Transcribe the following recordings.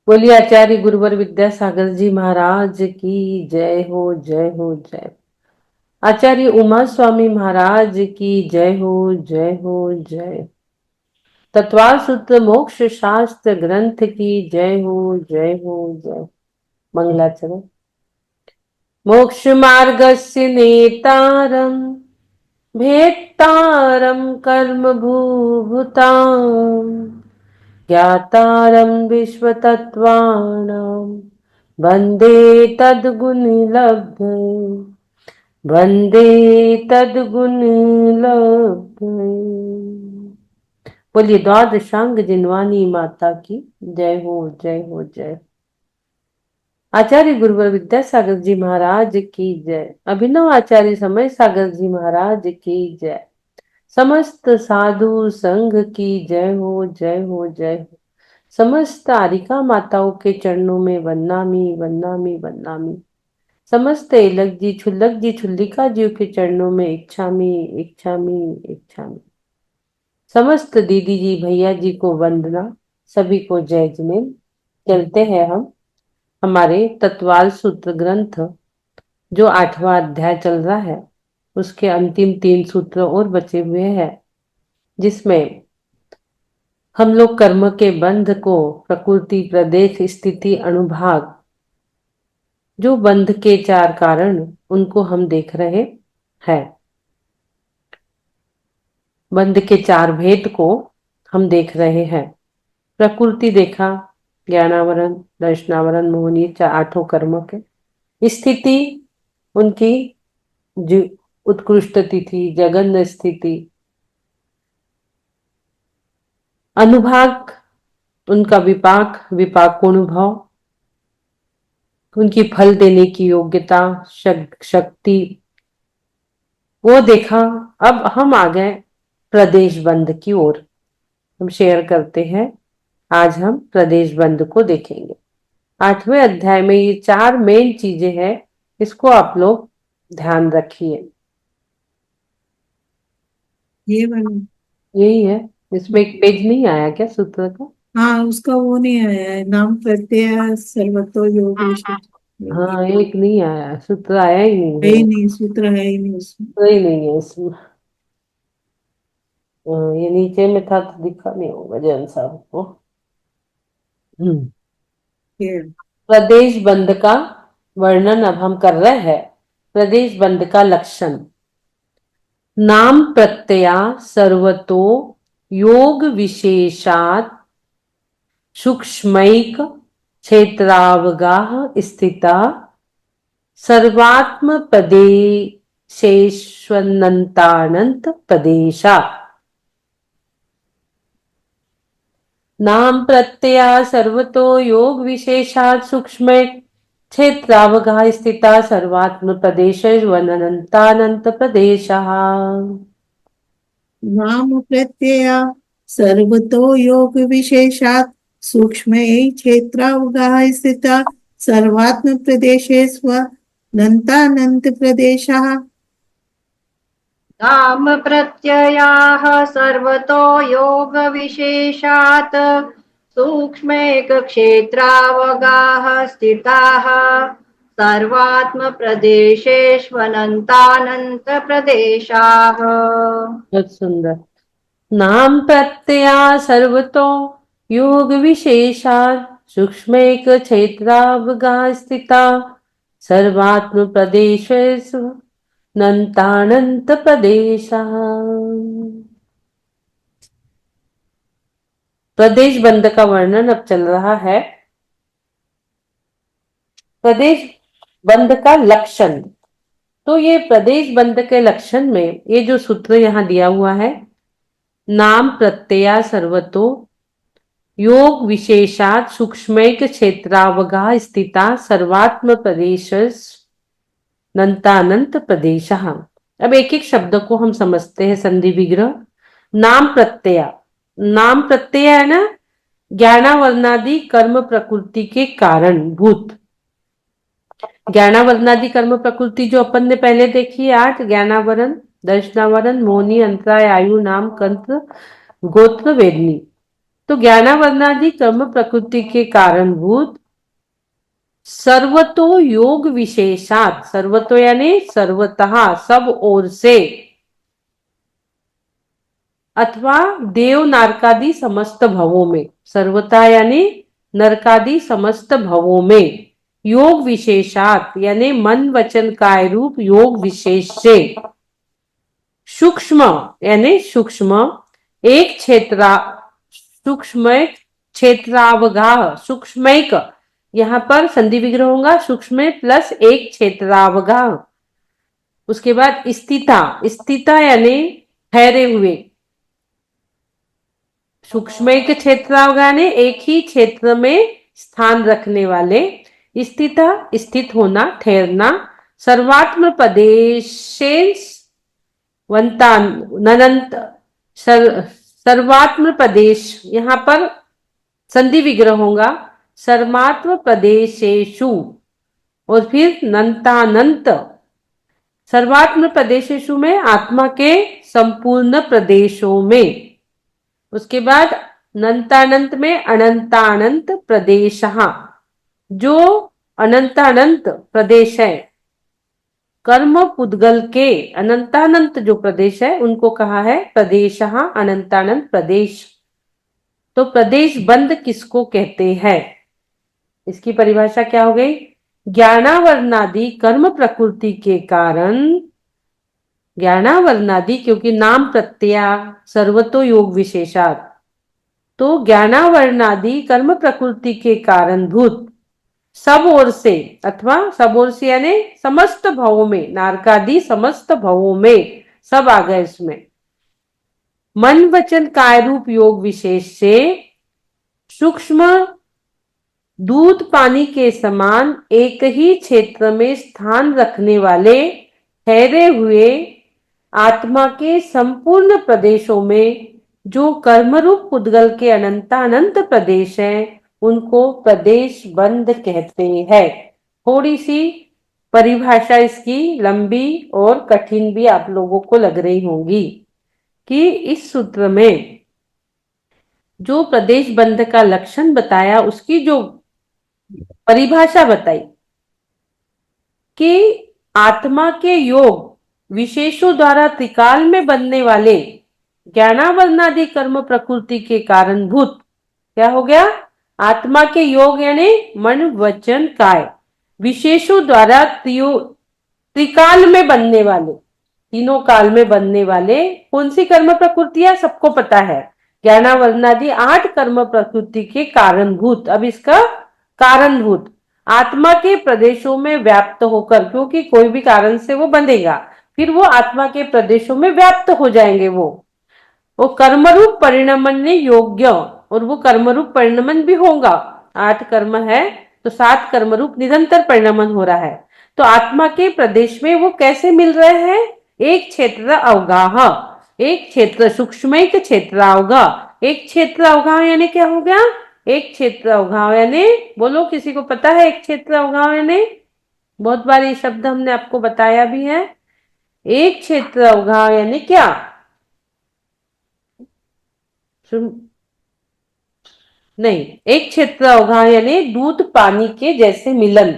बोलिए आचार्य गुरुवर विद्यासागर जी महाराज की जय हो, जय हो, जय। आचार्य उमा स्वामी महाराज की जय हो, जय हो, जय। तत्वार सूत्र मोक्ष शास्त्र ग्रंथ की जय हो, जय हो, जय। मंगलाचरण। मोक्ष मार्गस्य नेतारम भेत्तारम कर्म भूभुताम ज्ञातारं विश्वतत्त्वानां वन्दे तद्गुणलब्धये। वन्दे तद्गुणलब्धये। बोलिए द्वादशांग जिनवानी माता की जय हो, जय हो, जय। आचार्य गुरुवर विद्यासागर जी महाराज की जय। अभिनव आचार्य समय सागर जी महाराज की जय। समस्त साधु संघ की जय हो, जय हो, जय हो। समस्त आरिका माताओं के चरणों में वन्नामी, वन्नामी, वन्नामी। समस्त एलक जी, छुल्लक जी, छुल्लिका जी के चरणों में इच्छामी, इच्छामी, इच्छामी। समस्त दीदी जी, भैया जी को वंदना। सभी को जय जिनेन्द्र। चलते हैं हम हमारे तत्वाल सूत्र ग्रंथ, जो 8वां अध्याय चल रहा है, उसके अंतिम 3 सूत्र और बचे हुए हैं, जिसमें हम लोग कर्म के बंध को प्रकृति, प्रदेश, स्थिति, अनुभाग, जो बंध के 4 कारण, उनको हम देख रहे हैं। बंध के 4 भेद को हम देख रहे हैं। प्रकृति देखा, ज्ञानावरण, दर्शनावरण, मोहनी, 8 कर्म के। स्थिति उनकी उत्कृष्ट तिथि, जगन्य स्थिति। अनुभाग उनका विपाक, विपाकोनुभव, उनकी फल देने की योग्यता, शक्ति, वो देखा। अब हम आ गए प्रदेश बंध की ओर। हम शेयर करते हैं। आज हम प्रदेश बंध को देखेंगे। 8वें अध्याय में ये 4 मेन चीजें हैं, इसको आप लोग ध्यान रखिए। ये वाला। यही है। इसमें एक पेज नहीं आया क्या सूत्र का? हाँ, उसका वो नहीं आया है, नाम प्रत्यय सर्वतो योगेश। हाँ, एक नहीं आया, सूत्र आया ही नहीं है है। ही नहीं, सूत्र है ही नहीं उसमें। कोई नहीं है इसमें। ये नीचे में था तो दिखा नहीं होगा जैन साहब को। हम्म। ये प्रदेश बंध का वर्णन अब हम कर रहे हैं। प्रदेश बंध का लक्षण। नाम प्रत्यया सर्वतो योग विशेषात सूक्ष्मैक क्षेत्रावगाह स्थिता सर्वात्म प्रदेशेष्वनंतानंत प्रदेशा। नाम प्रत्यया सर्वतो योग विशेषात सूक्ष्म क्षेत्रावगाह स्थिता सर्वात्म प्रदेशेष्वनंतानंत प्रदेशः। नाम प्रत्यय सर्वतो योग विशेषात् सूक्ष्म क्षेत्रावगाह स्थिता सर्वात्म प्रदेशेष्वनन्तानन्त प्रदेशः। नाम प्रत्ययाः सर्वतो योगविशेषात् सूक्ष्मेकक्षेत्रावगाः स्थिताः सर्वात्मप्रदेशेष्वनन्तानन्तप्रदेशाः। बहुत सुंदर। नाम प्रत्यया सर्वतो योग विशेषात् सूक्ष्मैक क्षेत्रावगाह स्थिता सर्वात्म प्रदेशेषु नंतानंत प्रदेशः। प्रदेश बंध का वर्णन अब चल रहा है। प्रदेश बंध का लक्षण। तो ये प्रदेश बंध के लक्षण में ये जो सूत्र यहाँ दिया हुआ है, नाम प्रत्यया सर्वतो योग विशेषात सूक्ष्मैक क्षेत्रावगाह स्थिता सर्वात्म प्रदेश नंतानंत प्रदेश। अब एक एक शब्द को हम समझते हैं। संधि विग्रह। नाम प्रत्यय। नाम प्रत्यय है ना, ज्ञानावरणादि कर्म प्रकृति के कारण भूत। ज्ञानावरणादि कर्म प्रकृति जो अपन ने पहले देखी है 8, ज्ञानावरण, दर्शनावरण, मोहनी, अंतराय, आयु, नाम, कंत्र, गोत्र, वेदनी। तो ज्ञानावरणादि कर्म प्रकृति के कारणभूत सर्वतो योग विशेषात, सर्वतो यानी सर्वतः, सब ओर से, अथवा देव नारकादि समस्त भवों में, सर्वता यानी नरकादि समस्त भवों में, योग विशेषात यानी मन वचन काय रूप योग विशेष से, सूक्ष्म यानी सूक्ष्म, एक क्षेत्रा, सूक्ष्म क्षेत्रावगाह, सूक्ष्मैक, यहां पर संधि विग्रह होगा, सूक्ष्म प्लस एक क्षेत्रावगाह। उसके बाद स्थिता, स्थिता यानी ठहरे हुए, सूक्ष्म के क्षेत्रावगाह ने एक ही क्षेत्र में स्थान रखने वाले, स्थिता स्थित होना, ठहरना, सर्वात्म प्रदेशेश ननंत, सर्वात्म प्रदेश, यहां पर संधि विग्रह होगा, सर्वात्म प्रदेशेषु, और फिर नंतानंत, सर्वात्म प्रदेशेषु में आत्मा के संपूर्ण प्रदेशों में। उसके बाद नंतानंत में अनंतानंत प्रदेश, जो अनंतानंत प्रदेश है, कर्म पुद्गल के अनंतानंत जो प्रदेश है उनको कहा है प्रदेश, अनंतानंत प्रदेश। तो प्रदेश बंद किसको कहते हैं, इसकी परिभाषा क्या हो गई? ज्ञानावरणादि कर्म प्रकृति के कारण, ज्ञानावरणादि क्योंकि नाम प्रत्यया सर्वतो योग विशेषात, तो ज्ञानावरणादि कर्म प्रकृति के कारणभूत सब ओर से, अथवा सब ओर से यानी समस्त भवों में, नारकादि समस्त भवों में, सब आ गए इसमें, मन वचन काय रूप योग विशेष से सूक्ष्म दूध पानी के समान एक ही क्षेत्र में स्थान रखने वाले ठहरे हुए आत्मा के संपूर्ण प्रदेशों में जो कर्मरूप पुद्गल के अनंतानंत प्रदेश हैं, उनको प्रदेश बंद कहते हैं। थोड़ी सी परिभाषा इसकी लंबी और कठिन भी आप लोगों को लग रही होंगी कि इस सूत्र में जो प्रदेश बंध का लक्षण बताया, उसकी जो परिभाषा बताई कि आत्मा के योग विशेषों द्वारा त्रिकाल में बनने वाले ज्ञानावरणादि कर्म प्रकृति के कारणभूत, क्या हो गया? आत्मा के योग यानी मन वचन काय, विशेषों द्वारा त्रिकाल में बनने वाले, तीनों काल में बनने वाले कौन सी कर्म प्रकृतियां सबको पता है, ज्ञानावरणादि 8 कर्म प्रकृति के कारणभूत। अब इसका कारणभूत आत्मा के प्रदेशों में व्याप्त होकर, क्योंकि कोई भी कारण से वो बंधेगा, फिर वो आत्मा के प्रदेशों में व्याप्त हो जाएंगे, वो कर्मरूप परिणमन योग्य, और वो कर्मरूप परिणमन भी होगा। 8 कर्म है तो 7 कर्मरूप निरंतर परिणमन हो रहा है। तो आत्मा के प्रदेश में वो कैसे मिल रहे हैं? एक क्षेत्र अवगाह, एक क्षेत्र सूक्ष्म क्षेत्र अवगाह, एक क्षेत्र अवगाह यानी क्या हो गया? एक क्षेत्र अवगाह यानी, बोलो किसी को पता है एक क्षेत्र अवगाह यानी? बहुत बार ये शब्द हमने आपको बताया भी है। एक क्षेत्र अवगाह यानी क्या? नहीं, एक क्षेत्र अवगाह यानी दूध पानी के जैसे मिलन।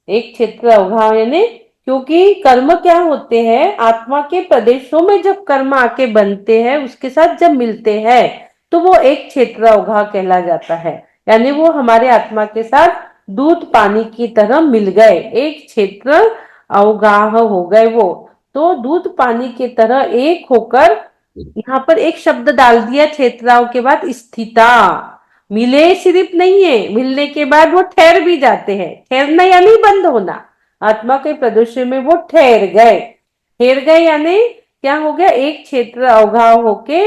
एक क्षेत्र अवगाह यानी, क्योंकि कर्म क्या होते हैं, आत्मा के प्रदेशों में जब कर्म आके बनते हैं, उसके साथ जब मिलते हैं, तो वो एक क्षेत्र अवगाह कहला जाता है। यानी वो हमारे आत्मा के साथ दूध पानी की तरह मिल गए, एक क्षेत्र अवगाह हो गए वो। तो दूध पानी की तरह एक होकर, यहाँ पर एक शब्द डाल दिया क्षेत्राओं के बाद, स्थिता, मिले सिर्फ नहीं है, मिलने के बाद वो ठहर भी जाते हैं। ठहरना यानी बंद होना, आत्मा के प्रदेश में वो ठहर गए। ठहर गए यानी क्या हो गया? एक क्षेत्र अवगाह होके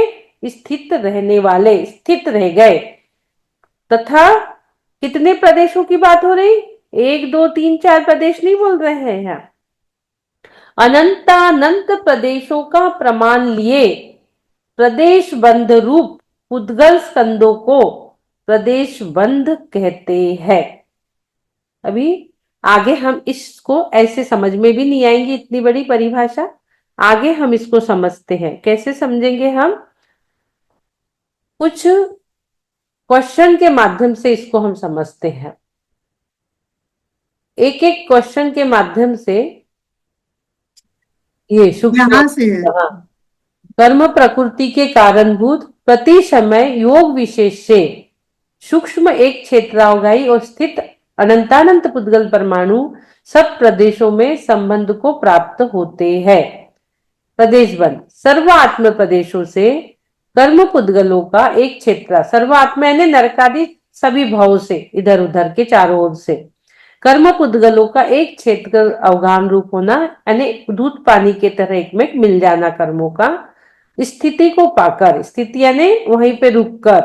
स्थित रहने वाले, स्थित रह गए। तथा कितने प्रदेशों की बात हो रही? 1 2 3 4 प्रदेश नहीं बोल रहे हैं यहाँ, अनंतानंत प्रदेशों का प्रमाण लिए प्रदेश बंध रूप पुद्गल स्कंदों को प्रदेश बंध कहते हैं। अभी आगे हम इसको ऐसे समझ में भी नहीं आएंगे, इतनी बड़ी परिभाषा। आगे हम इसको समझते हैं, कैसे समझेंगे हम? कुछ क्वेश्चन के माध्यम से इसको हम समझते हैं। एक एक क्वेश्चन के माध्यम से ये सूक्ष्म, यहाँ से है। हाँ, कर्म प्रकृति के कारणभूत प्रति समय योग विशेष से सूक्ष्म एक क्षेत्रावगाही और स्थित अनंतानंत पुद्गल परमाणु सब प्रदेशों में संबंध को प्राप्त होते हैं। प्रदेश बंद सर्व आत्म प्रदेशों से कर्म पुद्गलों का एक क्षेत्र, सर्व आत्मा यानी नरकादि सभी भावों से, इधर उधर के चारों ओर से कर्म पुद्गलों का एक क्षेत्र अवगान रूप होना, यानी दूध पानी के तरह एक में मिल जाना कर्मों का, स्थिति को पाकर, स्थिति यानी वहीं पे रुककर,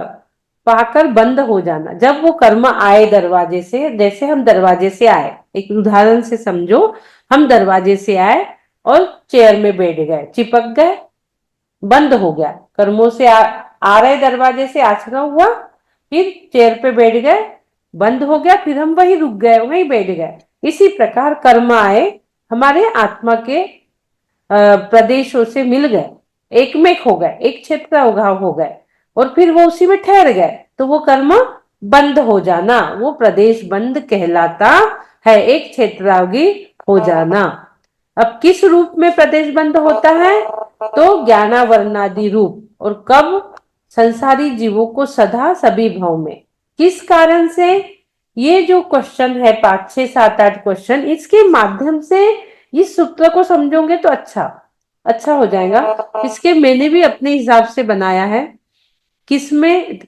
पाकर बंद हो जाना। जब वो कर्म आए दरवाजे से, जैसे हम दरवाजे से आए, एक उदाहरण से समझो, हम दरवाजे से आए और चेयर में बैठ गए, चिपक गए, बंद हो गया, कर्मों से आ रहे दरवाजे से आचरण हुआ, फिर चेयर पे बैठ गए, बंद हो गया, फिर हम वहीं रुक गए, वहीं बैठ गए। इसी प्रकार कर्म आए हमारे आत्मा के प्रदेशों से मिल गए, एकमेक हो गए, एक क्षेत्र अवगाह हो गए, और फिर वो उसी में ठहर गए, तो वो कर्म बंद हो जाना, वो प्रदेश बंद कहलाता है, एक क्षेत्रावगी हो जाना। अब किस रूप में प्रदेश बंद होता है? तो ज्ञानावरणादि रूप। और कब? संसारी जीवों को सदा सभी भाव में। किस कारण से? ये जो क्वेश्चन है 5, 6, 7, 8 क्वेश्चन, इसके माध्यम से इस सूत्र को समझोगे तो अच्छा हो जाएगा। इसके मैंने भी अपने हिसाब से बनाया है, किसमें,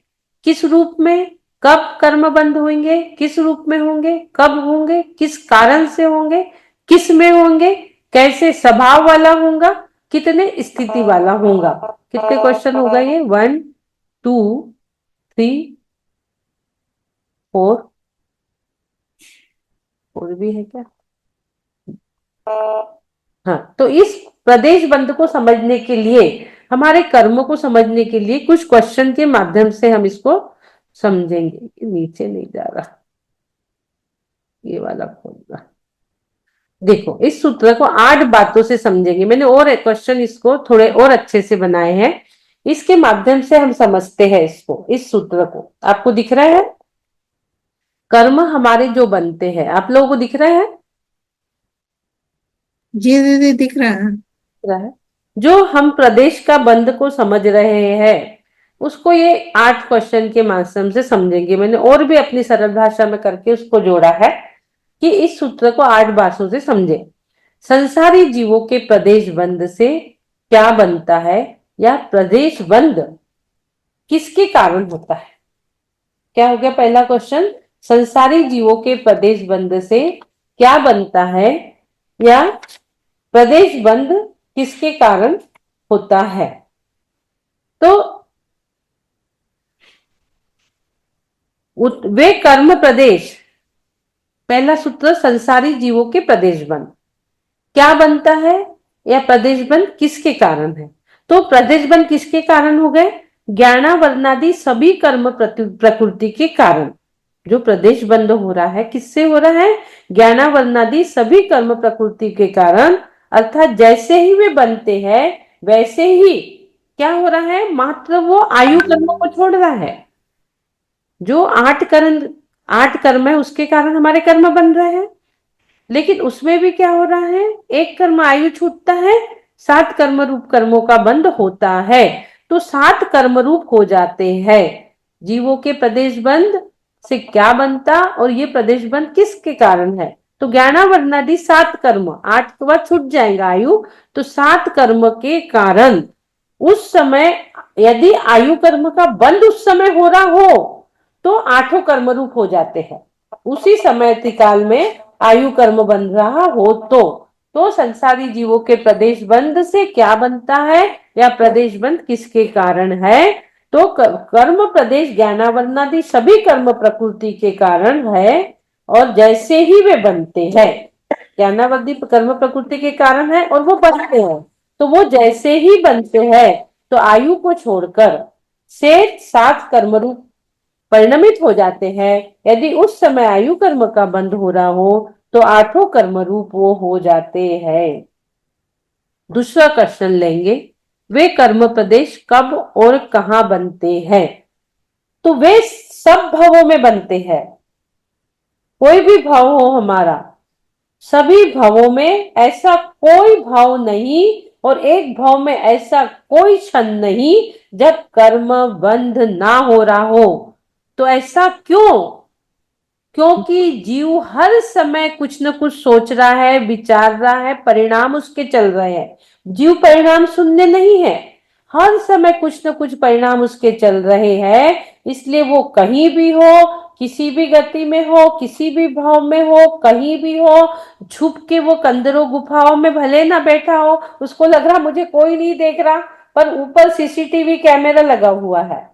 किस रूप में, कब कर्म बंद होंगे, किस रूप में होंगे, कब होंगे, किस कारण से होंगे, किस में होंगे, कैसे स्वभाव वाला होगा, कितने स्थिति वाला होगा। कितने क्वेश्चन होगा ये? 1, 2, 3, 4, और भी है क्या? हाँ, तो इस प्रदेश बंद को समझने के लिए, हमारे कर्मों को समझने के लिए कुछ क्वेश्चन के माध्यम से हम इसको समझेंगे। नीचे नहीं जा रहा, ये वाला खोलना। देखो, इस सूत्र को 8 बातों से समझेंगे। मैंने और क्वेश्चन इसको थोड़े और अच्छे से बनाए हैं, इसके माध्यम से हम समझते हैं इसको, इस सूत्र को। आपको दिख रहा है कर्म हमारे जो बनते हैं? आप लोगों को दिख रहा है? जी दीदी दिख रहा है। रहा है। जो हम प्रदेश का बंद को समझ रहे हैं, उसको ये 8 क्वेश्चन के माध्यम से समझेंगे। मैंने और भी अपनी सरल भाषा में करके उसको जोड़ा है कि इस सूत्र को 8 बातों से समझे। संसारी जीवों के प्रदेश बंद से क्या बनता है, या प्रदेश बंद किसके कारण होता है? क्या हो गया पहला क्वेश्चन? संसारी जीवों के प्रदेश बंद से क्या बनता है, या प्रदेश बंद किसके कारण होता है? तो वे कर्म प्रदेश, पहला सूत्र संसारी जीवों के प्रदेश बंद क्या बनता है, या प्रदेश बंद किसके कारण है? तो प्रदेश बंद किसके कारण हो गए? ज्ञानावरणादि सभी कर्म प्रकृति के कारण। जो प्रदेश बंद हो रहा है, किससे हो रहा है? ज्ञानावरणादि सभी कर्म प्रकृति के कारण, अर्थात जैसे ही वे बनते हैं वैसे ही क्या हो रहा है? मात्र वो आयु कर्मों को छोड़ रहा है। जो 8 कर्म है उसके कारण हमारे कर्म बन रहे हैं, लेकिन उसमें भी क्या हो रहा है? एक कर्म आयु छूटता है, 7 कर्म रूप कर्मों का बंद होता है, तो 7 कर्म रूप हो जाते हैं। जीवों के प्रदेश बंद से क्या बनता, और ये प्रदेश बंद किसके कारण है? तो ज्ञानावरणादि 7 कर्म, 8 के बाद छूट जाएगा आयु, तो 7 कर्म के कारण उस समय, यदि आयु कर्म का बंद उस समय हो रहा हो तो 8 कर्म रूप हो जाते हैं। उसी समय त्रिकाल में आयु कर्म बन रहा हो तो संसारी जीवों के प्रदेश बंद से क्या बनता है, या प्रदेश बंद किसके कारण है? तो कर्म प्रदेश ज्ञानावरणादि सभी कर्म प्रकृति के कारण है, और जैसे ही वे बनते हैं, ज्ञानावरणादि कर्म प्रकृति के कारण है और वो बनते हैं, तो वो जैसे ही बनते हैं तो आयु को छोड़कर से 7 कर्म रूप परिणमित हो जाते हैं। यदि उस समय आयु कर्म का बंद हो रहा हो तो 8 कर्म रूप वो हो जाते हैं। दूसरा क्वेश्चन लेंगे, वे कर्म प्रदेश कब और कहाँ बनते हैं? तो वे सब भवों में बनते हैं। कोई भी भाव हो हमारा, सभी भावों में ऐसा कोई भाव नहीं और एक भाव में ऐसा कोई क्षण नहीं जब कर्म बंध ना हो रहा हो। तो ऐसा क्यों? क्योंकि जीव हर समय कुछ न कुछ सोच रहा है, विचार रहा है, परिणाम उसके चल रहे हैं। जीव परिणाम शून्य नहीं है, हर समय कुछ न कुछ परिणाम उसके चल रहे हैं। इसलिए वो कहीं भी हो, किसी भी गति में हो, किसी भी भाव में हो, कहीं भी हो, छुप के वो कंदरों गुफाओं में भले ना बैठा हो, उसको लग रहा मुझे कोई नहीं देख रहा, पर ऊपर सीसीटीवी कैमरा लगा हुआ है।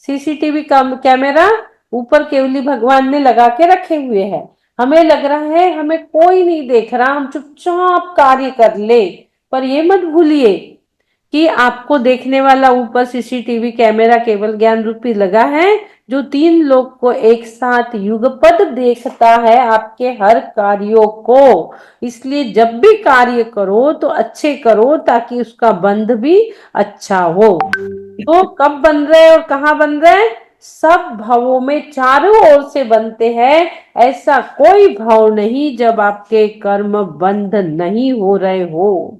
सीसीटीवी कैमरा ऊपर केवली भगवान ने लगा के रखे हुए हैं। हमें लग रहा है हमें कोई नहीं देख रहा, हम चुपचाप कार्य कर ले, पर ये मत भूलिए कि आपको देखने वाला ऊपर सीसीटीवी कैमरा केवल ज्ञान रूपी लगा है, जो 3 लोग को एक साथ युगपद देखता है आपके हर कार्यों को। इसलिए जब भी कार्य करो तो अच्छे करो, ताकि उसका बंध भी अच्छा हो। तो कब बन रहे और कहाँ बन रहे? सब भावों में चारों ओर से बनते हैं। ऐसा कोई भाव नहीं जब आपके कर्म बंध नहीं हो रहे हो।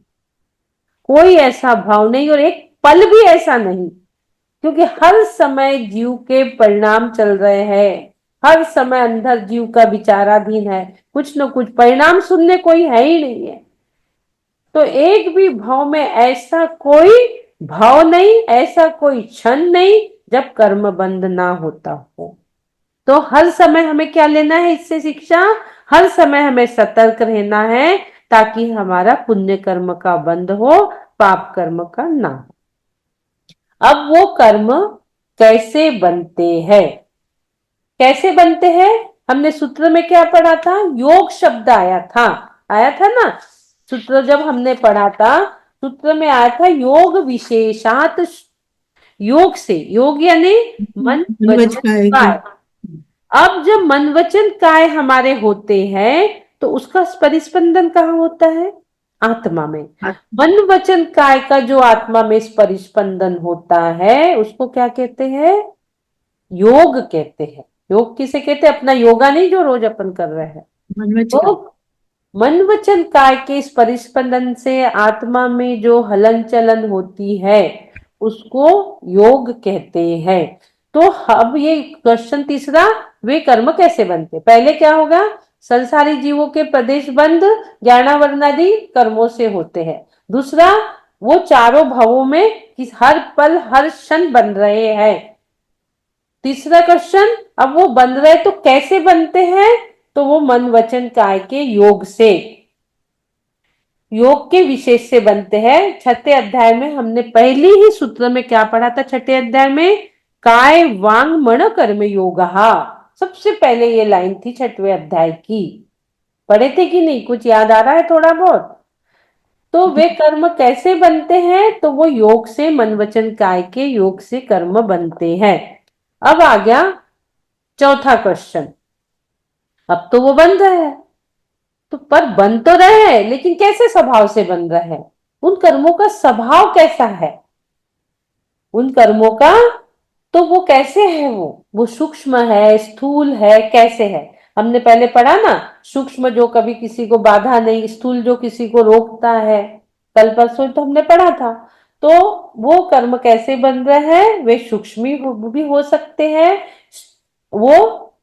कोई ऐसा भाव नहीं और एक पल भी ऐसा नहीं, क्योंकि हर समय जीव के परिणाम चल रहे हैं। हर समय अंदर जीव का विचाराधीन है, कुछ न कुछ परिणाम सुनने कोई है ही नहीं है। तो एक भी भाव में ऐसा कोई भाव नहीं, ऐसा कोई क्षण नहीं जब कर्म बंध ना होता हो। तो हर समय हमें क्या लेना है इससे शिक्षा? हर समय हमें सतर्क रहना है, ताकि हमारा पुण्य कर्म का बंध हो, पाप कर्म का ना हो। अब वो कर्म कैसे बनते हैं? कैसे बनते हैं? हमने सूत्र में क्या पढ़ा था? योग शब्द आया था ना। सूत्र जब हमने पढ़ा था, सूत्र में आया था योग विशेषात। योग से, योग यानी मन वच वचन खाएगी। काय। अब जब मन वचन काय हमारे होते हैं, तो उसका परिस्पंदन कहाँ होता है? आत्मा में। मन वचन काय का जो आत्मा में परिस्पंदन होता है, उसको क्या कहते हैं? योग कहते हैं। योग किसे कहते हैं? अपना योगा नहीं जो रोज अपन कर रहे हैं। मनवच का। तो मन वचन काय के इस परिस्पंदन से आत्मा में जो हलन चलन होती है, उसको योग कहते हैं। तो अब ये क्वेश्चन तीसरा, वे कर्म कैसे बनते? पहले क्या होगा? संसारी जीवों के प्रदेश बंध ज्ञानावरणादि कर्मों से होते हैं। दूसरा, वो चारों भावों में हर पल हर क्षण बन रहे हैं। तीसरा क्वेश्चन, अब वो बन रहे तो कैसे बनते हैं? तो वो मन वचन काय के योग से, योग के विशेष से बनते हैं। छठे अध्याय में हमने पहले ही सूत्र में क्या पढ़ा था? छठे अध्याय में काय वांग मन कर्म योगा, सबसे पहले ये लाइन थी छठवें अध्याय की। पढ़े थे कि नहीं? कुछ याद आ रहा है थोड़ा बहुत? तो वे कर्म कैसे बनते हैं? तो वो योग से, मन वचन काय के योग से कर्म बनते हैं। अब आ गया चौथा क्वेश्चन। अब तो वो बन रहे हैं, तो पर बन तो रहे हैं, लेकिन कैसे स्वभाव से बन रहे हैं? उन कर्मों का स्वभाव कैसा है? उन कर्मों का तो वो कैसे है? वो सूक्ष्म है, स्थूल है, कैसे है? हमने पहले पढ़ा ना, सूक्ष्म जो कभी किसी को बाधा नहीं, स्थूल जो किसी को रोकता है। कल परसों तो हमने पढ़ा था। तो वो कर्म कैसे बन रहे हैं? वे सूक्ष्म भी हो सकते हैं, वो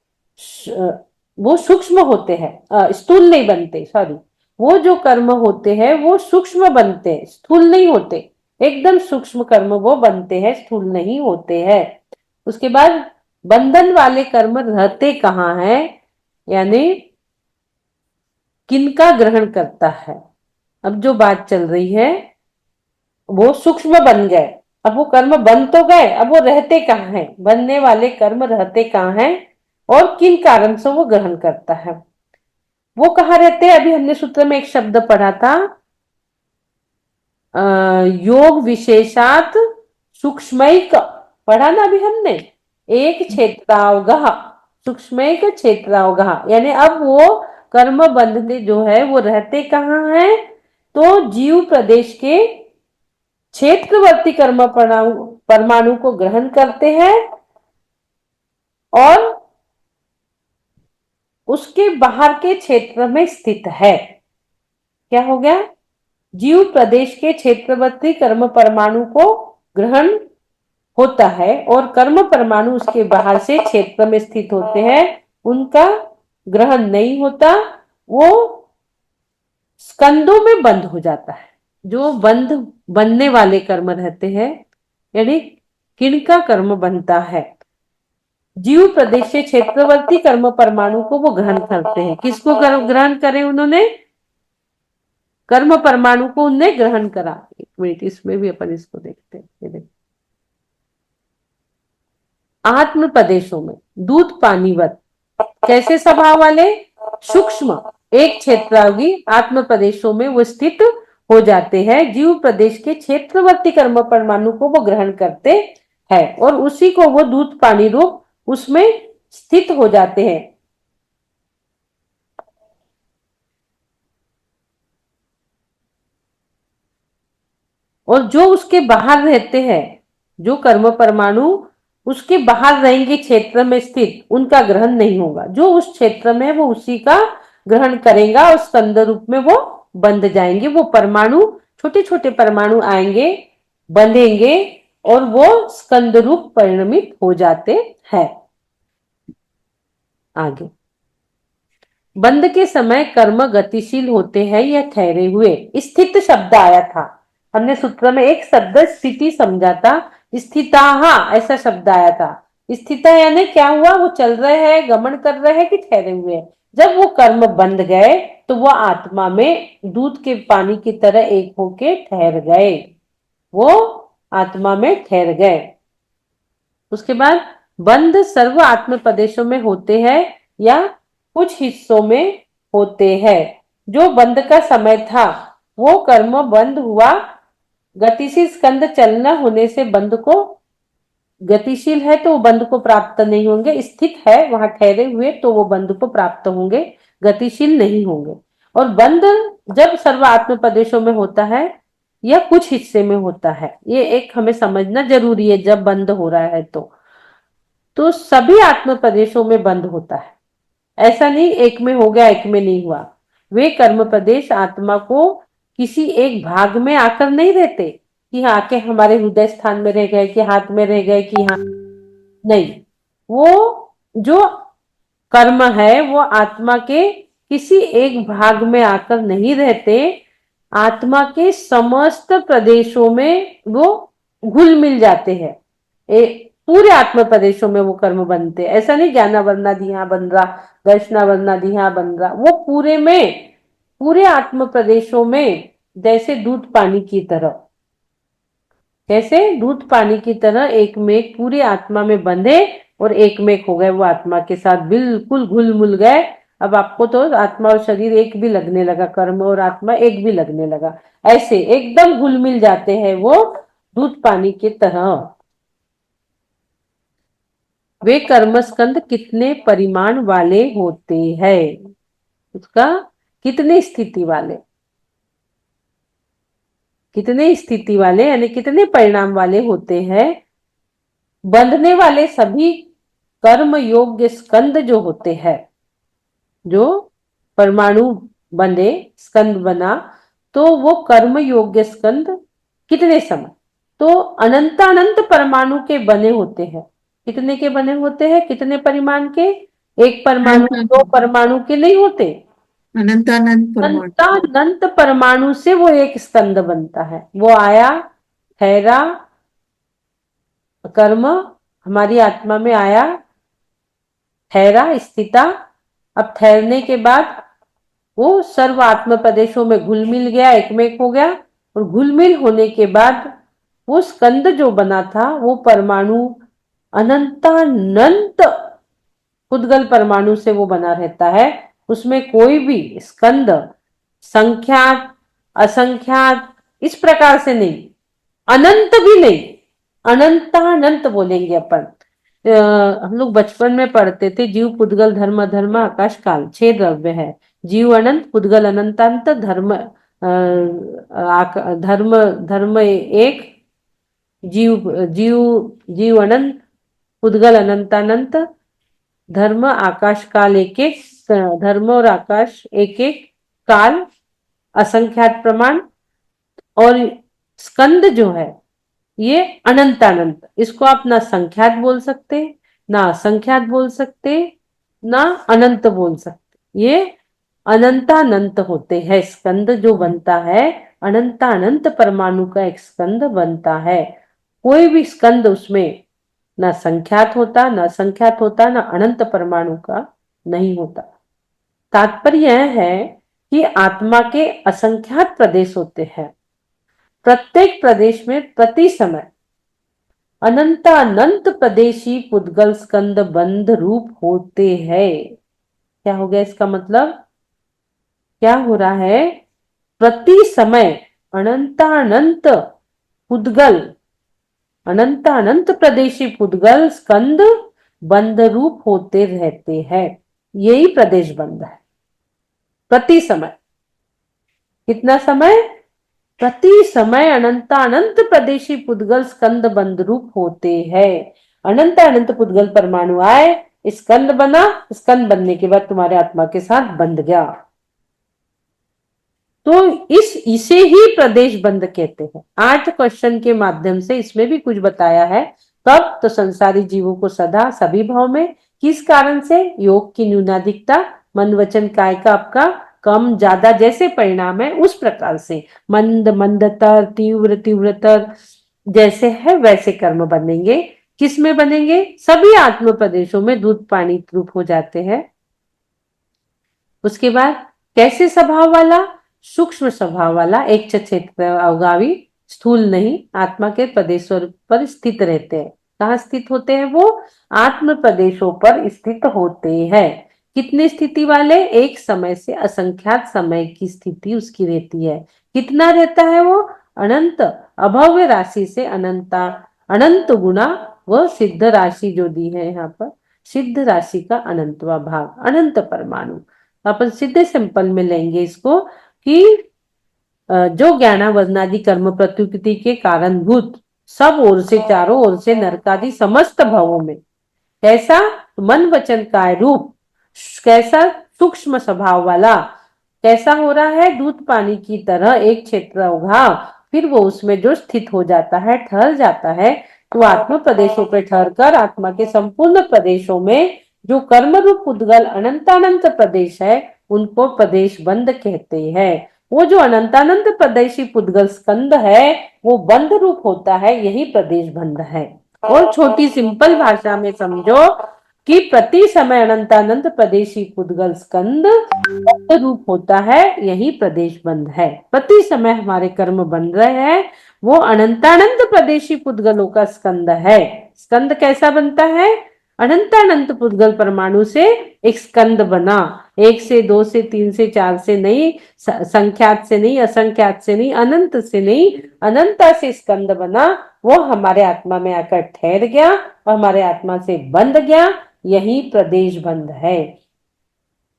वो सूक्ष्म होते हैं, स्थूल नहीं बनते, सॉरी। वो जो कर्म होते हैं वो सूक्ष्म बनते हैं, स्थूल नहीं होते। एकदम सूक्ष्म कर्म वो बनते हैं, स्थूल नहीं होते हैं। उसके बाद बंधन वाले कर्म रहते कहाँ हैं, यानी किनका ग्रहण करता है? अब जो बात चल रही है, वो सूक्ष्म बन गए, अब वो कर्म बन तो गए, अब वो रहते कहाँ हैं? बनने वाले कर्म रहते कहाँ हैं और किन कारण से वो ग्रहण करता है? वो कहाँ रहते हैं? अभी हमने सूत्र में एक शब्द पढ़ा था, योग विशेषात सूक्ष्मैक, पढ़ा ना अभी हमने, एक क्षेत्रावगह, सूक्ष्मैक क्षेत्रावगह। यानी अब वो कर्म बंधने जो है वो रहते कहाँ हैं? तो जीव प्रदेश के क्षेत्रवर्ती कर्म परमाणु को ग्रहण करते हैं और उसके बाहर के क्षेत्र में स्थित है। क्या हो गया? जीव प्रदेश के क्षेत्रवर्ती कर्म परमाणु को ग्रहण होता है और कर्म परमाणु उसके बाहर से क्षेत्र में स्थित होते हैं, उनका ग्रहण नहीं होता, वो स्कंदों में बंद हो जाता है। जो बंद बनने वाले कर्म रहते हैं, यानी किनका कर्म बनता है, जीव प्रदेश से क्षेत्रवर्ती कर्म परमाणु को वो ग्रहण करते हैं। किसको ग्रहण करे उन्होंने? कर्म परमाणु को उनने ग्रहण करा। एक मिनट, इसमें भी अपन इसको देखते हैं। ये देखो, आत्म प्रदेशों में दूध पानीवत कैसे स्वभाव वाले? सूक्ष्म एक क्षेत्रागी आत्म प्रदेशों में वो स्थित हो जाते हैं। जीव प्रदेश के क्षेत्रवर्ती कर्म परमाणु को वो ग्रहण करते हैं और उसी को वो दूध पानी रूप उसमें स्थित हो जाते हैं। और जो उसके बाहर रहते हैं, जो कर्म परमाणु उसके बाहर रहेंगे क्षेत्र में स्थित, उनका ग्रहण नहीं होगा। जो उस क्षेत्र में है वो उसी का ग्रहण करेगा और स्कंद रूप में वो बंध जाएंगे। वो परमाणु, छोटे छोटे परमाणु आएंगे, बंधेंगे और वो स्कंद रूप परिणमित हो जाते हैं। आगे, बंध के समय कर्म गतिशील होते हैं या ठहरे हुए। स्थित शब्द आया था, हमने सूत्र में एक शब्द स्थिति समझा था, स्थिताहा ऐसा शब्द आया था। स्थिता यानी क्या हुआ? वो चल रहे हैं, गमन कर रहे हैं कि ठहरे हुए हैं। जब वो कर्म बंध गए तो वो आत्मा में दूध के पानी की तरह एक होके ठहर गए, वो आत्मा में ठहर गए। उसके बाद बंध सर्व आत्म प्रदेशों में होते हैं या कुछ हिस्सों में होते हैं। जो बंध का समय था वो कर्म बंद हुआ, गतिशील स्कंद चलना होने से बंध को, गतिशील है तो वो बंध को प्राप्त नहीं होंगे, स्थित है वहां ठहरे हुए तो वो बंध को प्राप्त होंगे, गतिशील नहीं होंगे। और बंध जब सर्व आत्म प्रदेशों में होता है या कुछ हिस्से में होता है, ये एक हमें समझना जरूरी है। जब बंद हो रहा है तो सभी आत्म प्रदेशों में बंद होता है, ऐसा नहीं एक में हो गया एक में नहीं हुआ। वे कर्म प्रदेश आत्मा को किसी एक भाग में आकर नहीं रहते कि आके हमारे हृदय स्थान में रह गए, कि हाथ में रह गए, कि हाँ, नहीं। वो जो कर्म है वो आत्मा के किसी एक भाग में आकर नहीं रहते, आत्मा के समस्त प्रदेशों में वो घुल मिल जाते हैं। पूरे आत्म प्रदेशों में वो कर्म बनते, ऐसा नहीं ज्ञाना वर्णादि यहाँ बन रहा, दर्शना वर्णादि यहाँ बन रहा, वो पूरे में, पूरे आत्म प्रदेशों में जैसे दूध पानी की तरह, कैसे दूध पानी की तरह एक में एक पूरी आत्मा में बंधे और एक में एक हो गए, वो आत्मा के साथ बिल्कुल घुल मिल गए। अब आपको तो आत्मा और शरीर एक भी लगने लगा, कर्म और आत्मा एक भी लगने लगा, ऐसे एकदम घुल मिल जाते हैं वो दूध पानी की तरह। वे कर्मस्कंद कितने परिमाण वाले होते हैं? उसका कितने स्थिति वाले, कितने स्थिति वाले यानी कितने परिणाम वाले होते हैं? बंधने वाले सभी कर्म योग्य स्कंद जो होते हैं, जो परमाणु बने, स्कंद बना, तो वो कर्म योग्य स्कंद कितने समय? तो अनंत अनंत परमाणु के बने होते हैं। कितने के बने होते हैं? कितने परिमाण के? एक परमाणु, दो परमाणु के नहीं होते, अनंत परमाणु से वो एक स्कंद बनता है। वो आया, ठहरा, कर्म हमारी आत्मा में आया, ठहरा, स्थिता। अब ठहरने के बाद वो सर्व आत्म प्रदेशों में घुल मिल गया, एक में एक हो गया, और घुल मिल होने के बाद वो स्कंद जो बना था वो परमाणु अनंतानंत उद्गल परमाणु से वो बना रहता है। उसमें कोई भी स्कंद संख्यात असंख्यात इस प्रकार से नहीं, अनंत भी नहीं, अनंतानंत बोलेंगे अपन। हम लोग बचपन में पढ़ते थे, जीव पुद्गल धर्म धर्म आकाश काल 6 द्रव्य है। जीव अनंत, पुद्गल अनंतांत, धर्म धर्म धर्म एक, जीव जीव जीव अनंत, पुद्गल अनंतानंत, धर्म आकाश काल एक एक, धर्म और आकाश एक एक, काल असंख्यात प्रमाण, और स्कंद जो है ये अनंतानंत। इसको आप ना संख्यात बोल सकते, ना असंख्यात बोल सकते, ना अनंत बोल सकते। ये अनंतानंत होते हैं। स्कंद जो बनता है, अनंतानंत परमाणु का एक स्कंद बनता है। कोई भी स्कंद उसमें ना संख्यात होता, ना असंख्यात होता, ना अनंत परमाणु का नहीं होता। तात्पर्य यह है कि आत्मा के असंख्यात प्रदेश होते हैं। प्रत्येक प्रदेश में प्रति समय अनंतानंत प्रदेशी पुद्गल स्कंद बंध रूप होते हैं। क्या हो गया इसका मतलब? क्या हो रहा है? प्रति समय अनंतानंत पुद्गल, अनंतानंत प्रदेशी पुद्गल स्कंद बंध रूप होते रहते हैं। यही प्रदेश बंध है। प्रति समय, कितना समय? प्रति समय अनंतानंत प्रदेशी पुद्गल स्कंद बंध रूप होते हैं। अनंतानंत पुद्गल परमाणु आए, स्कंद बना, स्कंद बनने के बाद तुम्हारे आत्मा के साथ बंध गया, तो इसे ही प्रदेश बंध कहते हैं। 8 क्वेश्चन के माध्यम से इसमें भी कुछ बताया है। तब तो संसारी जीवों को सदा सभी भाव में, किस कारण से? योग की न्यूनाधिकता, मन वचन काय का आपका कम ज्यादा जैसे परिणाम है, उस प्रकार से मंद मंदतर, तीव्र तीव्रतर जैसे है वैसे कर्म बनेंगे। किस में बनेंगे? सभी आत्म प्रदेशों में दूध पानी रूप हो जाते हैं। उसके बाद कैसे स्वभाव वाला? सूक्ष्म स्वभाव वाला, एक क्षेत्र अवगावी, स्थूल नहीं, आत्मा के प्रदेशों पर स्थित रहते हैं। कहाँ स्थित होते हैं वो? आत्म प्रदेशों पर स्थित होते हैं। कितने स्थिति वाले? एक समय से असंख्यात समय की स्थिति उसकी रहती है। कितना रहता है वो? अनंत अभव्य राशि से अनंता, अनंत गुना व सिद्ध राशि जो दी है यहाँ पर, सिद्ध राशि का अनंतवा भाग, अनंत परमाणु। अपन सीधे सिंपल में लेंगे इसको कि जो ज्ञानावरणादि कर्म प्रत्युक्ति के कारणभूत सब ओर से, चारों ओर से नरकादि समस्त भावों में कैसा मन वचन काय रूप, कैसा सूक्ष्म स्वभाव वाला, कैसा हो रहा है? दूध पानी की तरह एक क्षेत्र उघा, फिर वो उसमें जो स्थित हो जाता है, ठहर जाता है, तो आत्म प्रदेशों पर ठहर कर आत्मा के संपूर्ण प्रदेशों में जो कर्म रूप उद्गल अनंतानंत प्रदेश है, उनको प्रदेश बंद कहते हैं। वो जो अनंतानंत प्रदेशी पुद्गल स्कंद है, वो बंद रूप होता है, यही प्रदेश बंद है। और छोटी सिंपल भाषा में समझो कि प्रति समय अनंतानंत प्रदेशी पुद्गल स्कंद बंध रूप होता है, यही प्रदेश बंध है। प्रति समय हमारे कर्म बन रहे हैं, वो अनंतानंत प्रदेशी पुद्गलों का स्कंद है। स्कंद कैसा बनता है? अनंतानंत पुद्गल परमाणु से एक स्कंद बना, 1 से 2 से 3 से 4 से नहीं, संख्यात से नहीं, असंख्यात से नहीं, अनंत से नहीं, अनंता से स्कंद बना। वो हमारे आत्मा में आकर ठहर गया और हमारे आत्मा से बंध गया, यही प्रदेश बंध है।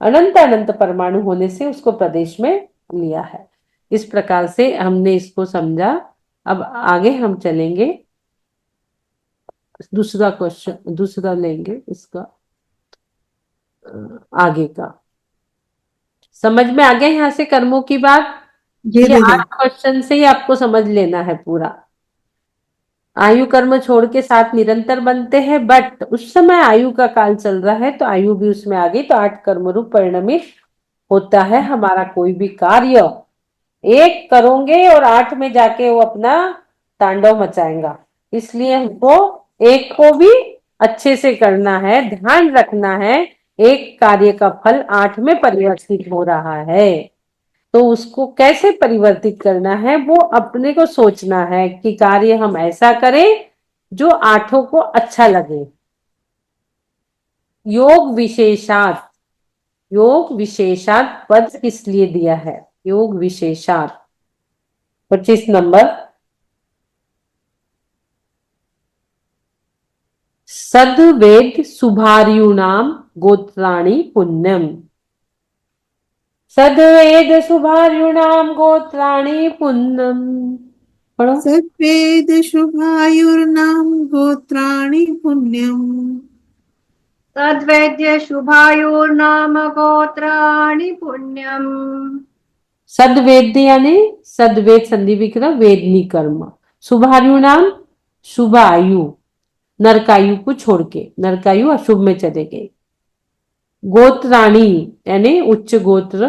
अनंत अनंत परमाणु होने से उसको प्रदेश में लिया है। इस प्रकार से हमने इसको समझा। अब आगे हम चलेंगे, दूसरा क्वेश्चन, दूसरा लेंगे इसका आगे का। समझ में आ गया यहाँ से कर्मों की बात? जी ये दीदी। 8 क्वेश्चन से ही आपको समझ लेना है पूरा। आयु कर्म छोड़ के साथ निरंतर बनते हैं, बट उस समय आयु का काल चल रहा है तो आयु भी उसमें आ गई, तो 8 कर्म रूप परिणमित होता है हमारा कोई भी कार्य। एक करोगे और 8 में जाके वो अपना तांडव मचाएगा, इसलिए हमको एक को भी अच्छे से करना है, ध्यान रखना है। एक कार्य का फल 8 में परिवर्तित हो रहा है, तो उसको कैसे परिवर्तित करना है वो अपने को सोचना है कि कार्य हम ऐसा करें जो 8 को अच्छा लगे। योग विशेषात, योग विशेषात पद किस लिए दिया है? योग विशेषात 25 नंबर। सद्वेद शुभार्यूणाम गोत्राणि पुण्यम। सद्वेद शुभार्युणाम गोत्राणि पुण्यम। पढ़ो। सद्वेद शुभायुर्नाम गोत्राणि पुण्यम। तद्वेद्य शुभायुर्नाम गोत्राणि पुण्यम। सद्वेद यानी सद्वेद संधि विग्रह वेदनी कर्म। शुभायु नाम शुभ आयु, नरकायु को छोड़ के, नरकायु अशुभ में चले गए। गोत्राणी यानी उच्च गोत्र,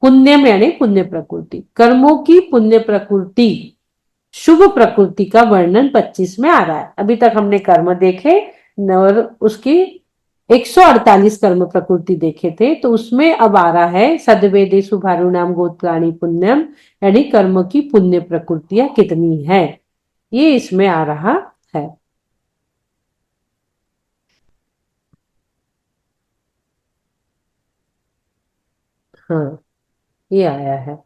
पुण्यम यानी पुण्य प्रकृति। कर्मों की पुण्य प्रकृति, शुभ प्रकृति का वर्णन 25 में आ रहा है। अभी तक हमने कर्म देखे और उसकी 148 कर्म प्रकृति देखे थे, तो उसमें अब आ रहा है सद्वेदे शुभारु नाम गोत्राणी पुण्यम, यानी कर्म की पुण्य प्रकृतियां कितनी है, ये इसमें आ रहा है। हाँ, ये आया है।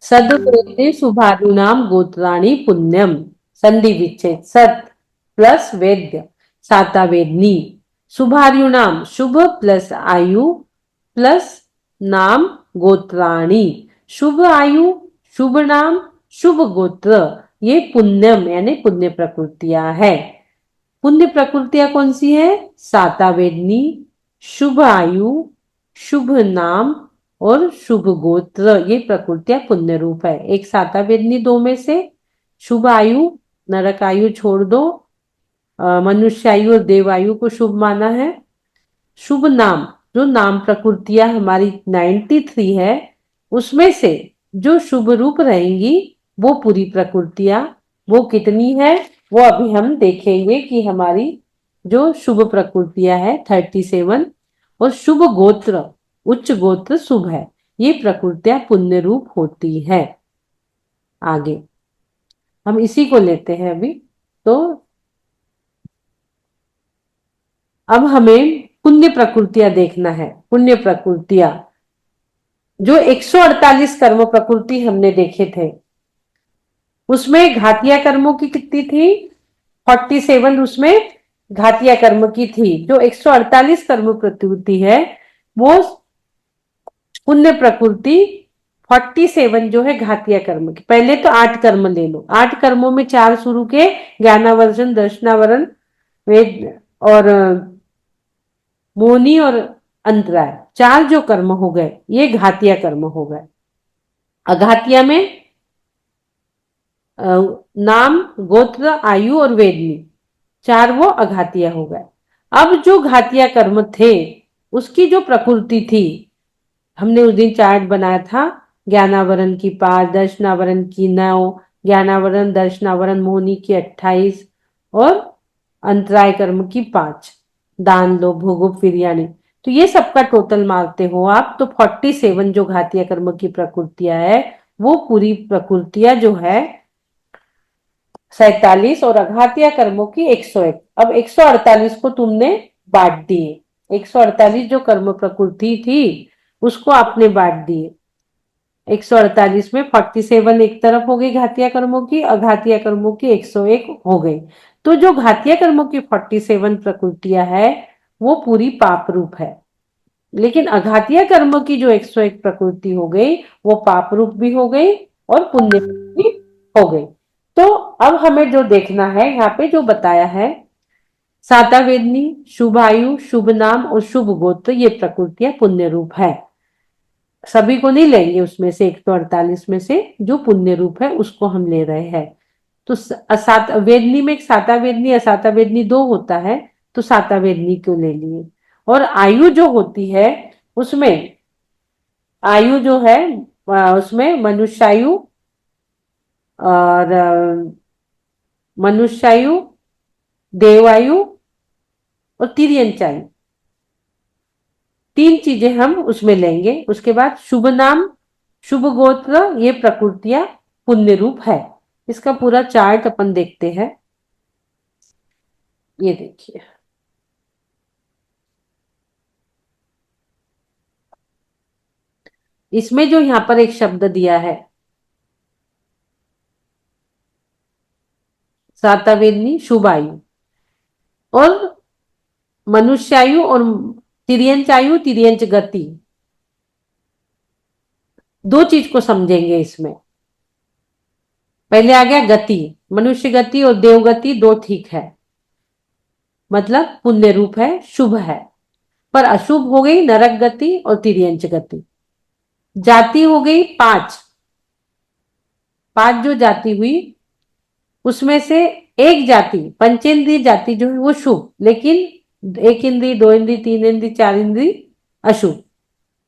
सद्वेदे शुभारु नाम गोत्राणी पुण्यम, संधि विच्छेद, सत प्लस वेद्य साता वेदनी, शुभार्यु नाम शुभ प्लस आयु प्लस नाम गोत्राणी, शुभ आयु शुभ नाम शुभ गोत्र, ये पुण्यम यानी पुण्य प्रकृतियां है। पुण्य प्रकृतियां कौन सी है? साता वेदनी, शुभ आयु, शुभ नाम और शुभ गोत्र, ये प्रकृतियां पुण्य रूप है। एक साता वेदनी दो में से, शुभ आयु नरक आयु छोड़ दो, मनुष्य आयु और देवायु को शुभ माना है। शुभ नाम, जो नाम प्रकृतियां हमारी 93 है, उसमें से जो शुभ रूप रहेंगी वो पूरी प्रकृतियां, वो कितनी है वो अभी हम देखेंगे कि हमारी जो शुभ प्रकृतियां है 37, और शुभ गोत्र उच्च गोत्र शुभ है, ये प्रकृतियां पुण्य रूप होती है। आगे हम इसी को लेते हैं अभी। तो अब हमें पुण्य प्रकृतियां देखना है। पुण्य प्रकृतियां जो 148 कर्म प्रकृति हमने देखे थे, उसमें घातिया कर्मों की कितनी थी? 47 उसमें घातिया कर्म की थी। जो 148 कर्म प्रकृति है वो पुण्य प्रकृति 47 जो है घातिया कर्म की। पहले तो 8 कर्म ले लो, 8 कर्मों में 4 शुरू के, ज्ञानावर्जन, दर्शनावरण, वेद और मोनी और अंतराय, 4 जो कर्म हो गए ये घातिया कर्म हो गए। अघातिया में नाम गोत्र आयु और वेदनी, 4 वो अघातिया हो गए। अब जो घातिया कर्म थे उसकी जो प्रकृति थी, हमने उस दिन चार्ट बनाया था, ज्ञानावरण की 5, दर्शनावरण की 9, ज्ञानावरण दर्शनावरण मोहनी की 28 और अंतराय कर्म की 5, दान लो भोगो फिरियानी, तो ये सबका टोटल मारते हो आप तो 47 जो घातिया कर्म की प्रकृतियां है, वो पूरी प्रकृतियां जो है 47 और अघातिया कर्मों की 101। अब 148 को तुमने बांट दिए, 148 जो कर्म प्रकृति थी उसको आपने बांट दिए। 148 में 47 एक तरफ हो गई घातिया कर्मों की, अघातिया कर्मों की 101 हो गई। तो जो घातिया कर्मों की 47 प्रकृतियां है वो पूरी पाप रूप है, लेकिन अघातिया कर्म की जो 101 प्रकृति हो गई वो पाप रूप भी हो गई और पुण्य भी हो गई। तो अब हमें जो देखना है यहाँ पे जो बताया है, साता वेदनी, शुभ आयु, शुभ नाम और शुभ गोत्र, ये प्रकृतियां पुण्य रूप है। सभी को नहीं लेंगे, उसमें से 148 में से जो पुण्य रूप है उसको हम ले रहे हैं। तो सात वेदनी में एक साता वेदनी असाता वेदनी दो होता है, तो साता वेदनी को ले लिए। और आयु जो होती है उसमें, आयु जो है उसमें मनुष्यायु और मनुष्यायु, देवायु और तिर्यंचायु, 3 चीजें हम उसमें लेंगे। उसके बाद शुभ नाम शुभ गोत्र, ये प्रकृतियां पुण्य रूप है। इसका पूरा चार्ट अपन देखते हैं। ये देखिए, इसमें जो यहाँ पर एक शब्द दिया है सातावेदनी शुभ आयु और मनुष्यायु और तिर्यंचायु तिर्यंच गति, दो चीज को समझेंगे इसमें। पहले आ गया गति, मनुष्य गति और देव गति दो ठीक है, मतलब पुण्य रूप है, शुभ है। पर अशुभ हो गई नरक गति और तिर्यंच गति। जाति हो गई पांच, पांच जो जाति हुई उसमें से एक जाति पंचेंद्रिय जाति जो है वो शुभ, लेकिन एक इंद्री, दो इंद्री, तीन इंद्री, चार इंद्री अशुभ।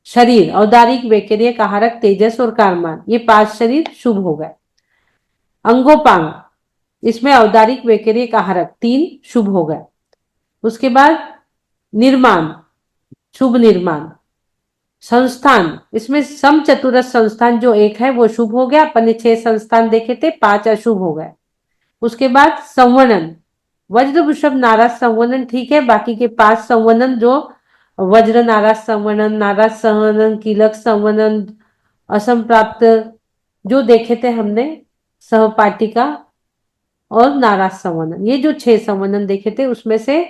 शरीर औदारिक, वैकेरिक, आहारक, तेजस और कारमान, ये पांच शरीर शुभ हो गए। अंगोपांग, इसमें औदारिक, वैकेरिक, आहारक तीन शुभ हो गए। उसके बाद निर्माण, शुभ निर्माण। संस्थान, इसमें सम चतुरस संस्थान जो एक है वो शुभ हो गया, अपन ने 6 संस्थान देखे थे, 5 अशुभ हो गए। उसके बाद संवनन, वज्र वृषभ नाराज संवनन ठीक है, बाकी के 5 संवनन जो वज्र नाराज संवनन, नाराज संवनन, कीलक संवनन, असम प्राप्त जो देखे थे हमने, सहपाठिका और नाराज संवनन, ये जो 6 संवनन देखे थे उसमें से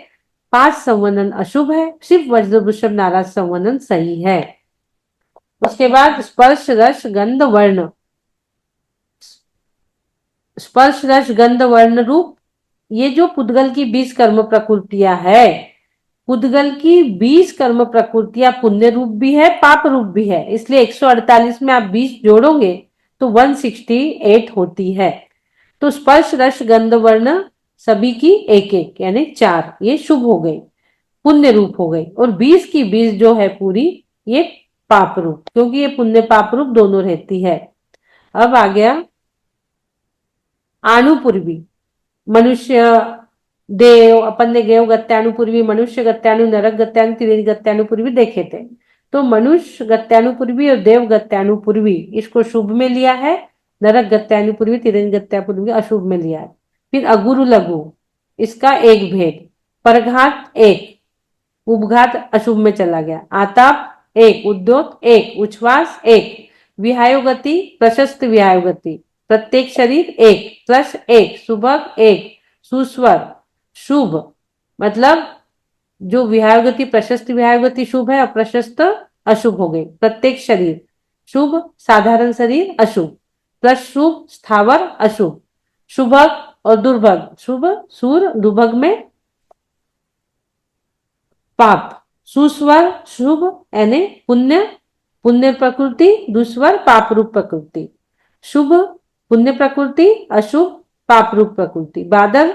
5 संवनन अशुभ है, सिर्फ वज्र वृषभ नाराज संवनन सही है। उसके बाद स्पर्श रस गंध वर्ण, स्पर्श रस गंध वर्ण रूप, ये जो पुद्गल की 20 कर्म प्रकृतियां है, पुद्गल की 20 कर्म प्रकृतियां पुण्य रूप भी है, पाप रूप भी है, इसलिए 148 में आप 20 जोड़ोगे तो 168 होती है। तो स्पर्श रस गंध वर्ण सभी की एक एक यानी 4, ये शुभ हो गई, पुण्य रूप हो गई। और 20 की 20 जो है पूरी ये पाप रूप, क्योंकि ये पुण्य पाप रूप दोनों रहती है। अब आ गया आनुपूर्वी, मनुष्य, देव, अपन ने देव गत्यानुपूर्वी, मनुष्य गत्यानु, नरक गत्यानु, तिर्यंच गत्यानुपूर्वी देखे थे। तो मनुष्य गत्यानुपूर्वी और देव गत्यानुपूर्वी इसको शुभ में लिया है, नरक गत्यानुपूर्वी, तिर्यंच गत्यानुपूर्वी अशुभ में लिया है। फिर अगुरु लघु, इसका एक भेद, परघात एक, उपघात अशुभ में चला गया, आताप एक, उद्योत एक, उच्छ्वास एक, विहायोगति प्रशस्त विहायोगति, प्रत्येक शरीर एक, प्लस एक, सुभग एक, सुस्वर शुभ, मतलब जो विहायोगति प्रशस्त विहायोगति शुभ है और प्रशस्त अशुभ हो गई। प्रत्येक शरीर शुभ, साधारण शरीर अशुभ, प्लस शुभ स्थावर अशुभ, शुभग और दुर्भग, शुभ सूर, दुर्भग में पाप, सुस्वर शुभ यानी पुण्य, पुण्य प्रकृति, दुस्वर पाप रूप प्रकृति, शुभ पुण्य प्रकृति, अशुभ पाप रूप प्रकृति, बादल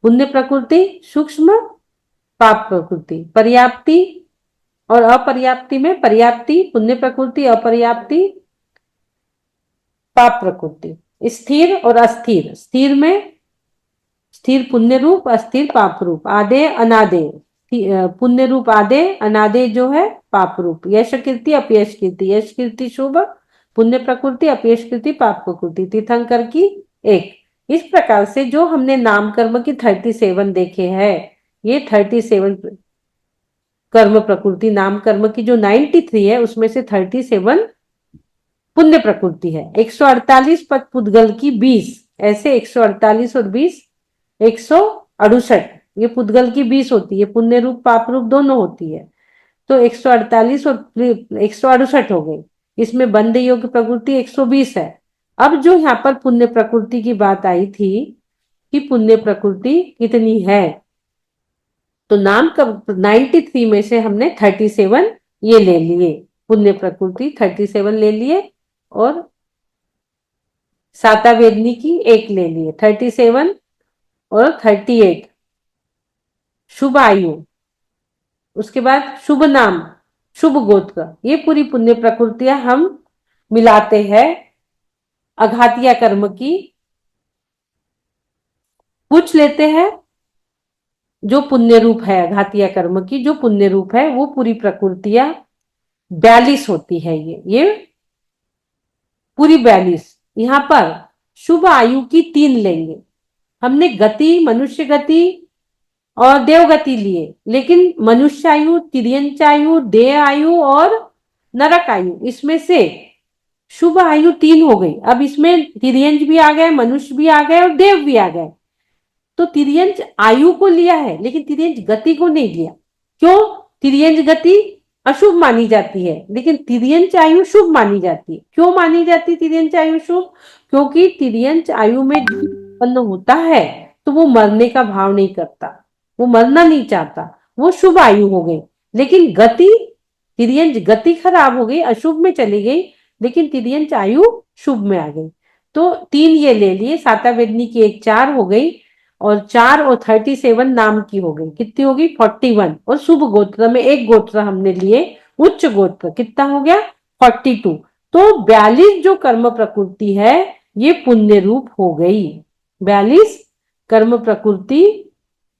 पुण्य प्रकृति, सूक्ष्म पाप प्रकृति, पर्याप्ति और अपर्याप्ति में पर्याप्ति पुण्य प्रकृति, अपर्याप्ति पाप प्रकृति, स्थिर और अस्थिर, स्थिर में स्थिर पुण्य रूप, अस्थिर पाप रूप, आदे अनादे, पुण्य रूप आदे, अनादे जो है पाप रूप, यश कीर्ति अपयश कीर्ति, यश कीर्ति शुभ पुण्य प्रकृति, अपयश कीर्ति पाप प्रकृति, तीर्थंकर की एक। इस प्रकार से जो हमने नाम कर्म की 37 देखे हैं, ये 37 कर्म प्रकृति, नाम कर्म की जो 93 है उसमें से 37 पुण्य प्रकृति है, 148 पद पुद्गल की 20, ऐसे 148 और 20 168, ये पुद्गल की 20 होती है, पुण्य रूप पाप रूप दोनों होती है। तो 148 और 168 हो गई, इसमें बंध योग्य प्रकृति 120 है। अब जो यहाँ पर पुण्य प्रकृति की बात आई थी कि पुण्य प्रकृति कितनी है, तो नाम का 93 में से हमने 37 ये ले लिए, पुण्य प्रकृति 37 ले लिए और सातावेदनी की एक ले लिए, 37 और 38 शुभ आयु, उसके बाद शुभ नाम, शुभ गोत्र, ये पूरी पुण्य प्रकृतियां हम मिलाते हैं अघातिया कर्म की, पूछ लेते हैं जो पुण्य रूप है अघातिया कर्म की, जो पुण्य रूप है वो पूरी प्रकृतियां 42 होती है, ये पूरी 42। यहां पर शुभ आयु की 3 लेंगे, हमने गति, मनुष्य गति और देव गति लिए, लेकिन मनुष्य आयु, तिर्यंच आयु, देव आयु और नरक आयु, इसमें से शुभ आयु 3 हो गई। अब इसमें तिर्यंच भी आ गए, मनुष्य भी आ गए और देव भी आ गए, तो तिर्यंच आयु को लिया है लेकिन तिर्यंच गति को नहीं लिया। क्यों? तिर्यंच गति अशुभ मानी जाती है, लेकिन तिर्यंच आयु शुभ मानी जाती है। क्यों मानी जाती है तिर्यंच आयु शुभ? क्योंकि तिर्यंच आयु में जो उत्पन्न होता है तो वो मरने का भाव नहीं करता, वो मरना नहीं चाहता, वो शुभ आयु हो गई। लेकिन गति, तिर्यंच गति खराब हो गई, अशुभ में चली गई, लेकिन तिर्यंच आयु शुभ में आ गई। तो 3 ये ले लिए, सातावेदनी की एक 4 हो गई, और 4 और 37 नाम की हो गई। कितनी होगी? 41। और शुभ गोत्र में एक गोत्र हमने लिए, उच्च गोत्र, कितना हो गया? 42। तो 42 जो कर्म प्रकृति है ये पुण्य रूप हो गई। 42 कर्म प्रकृति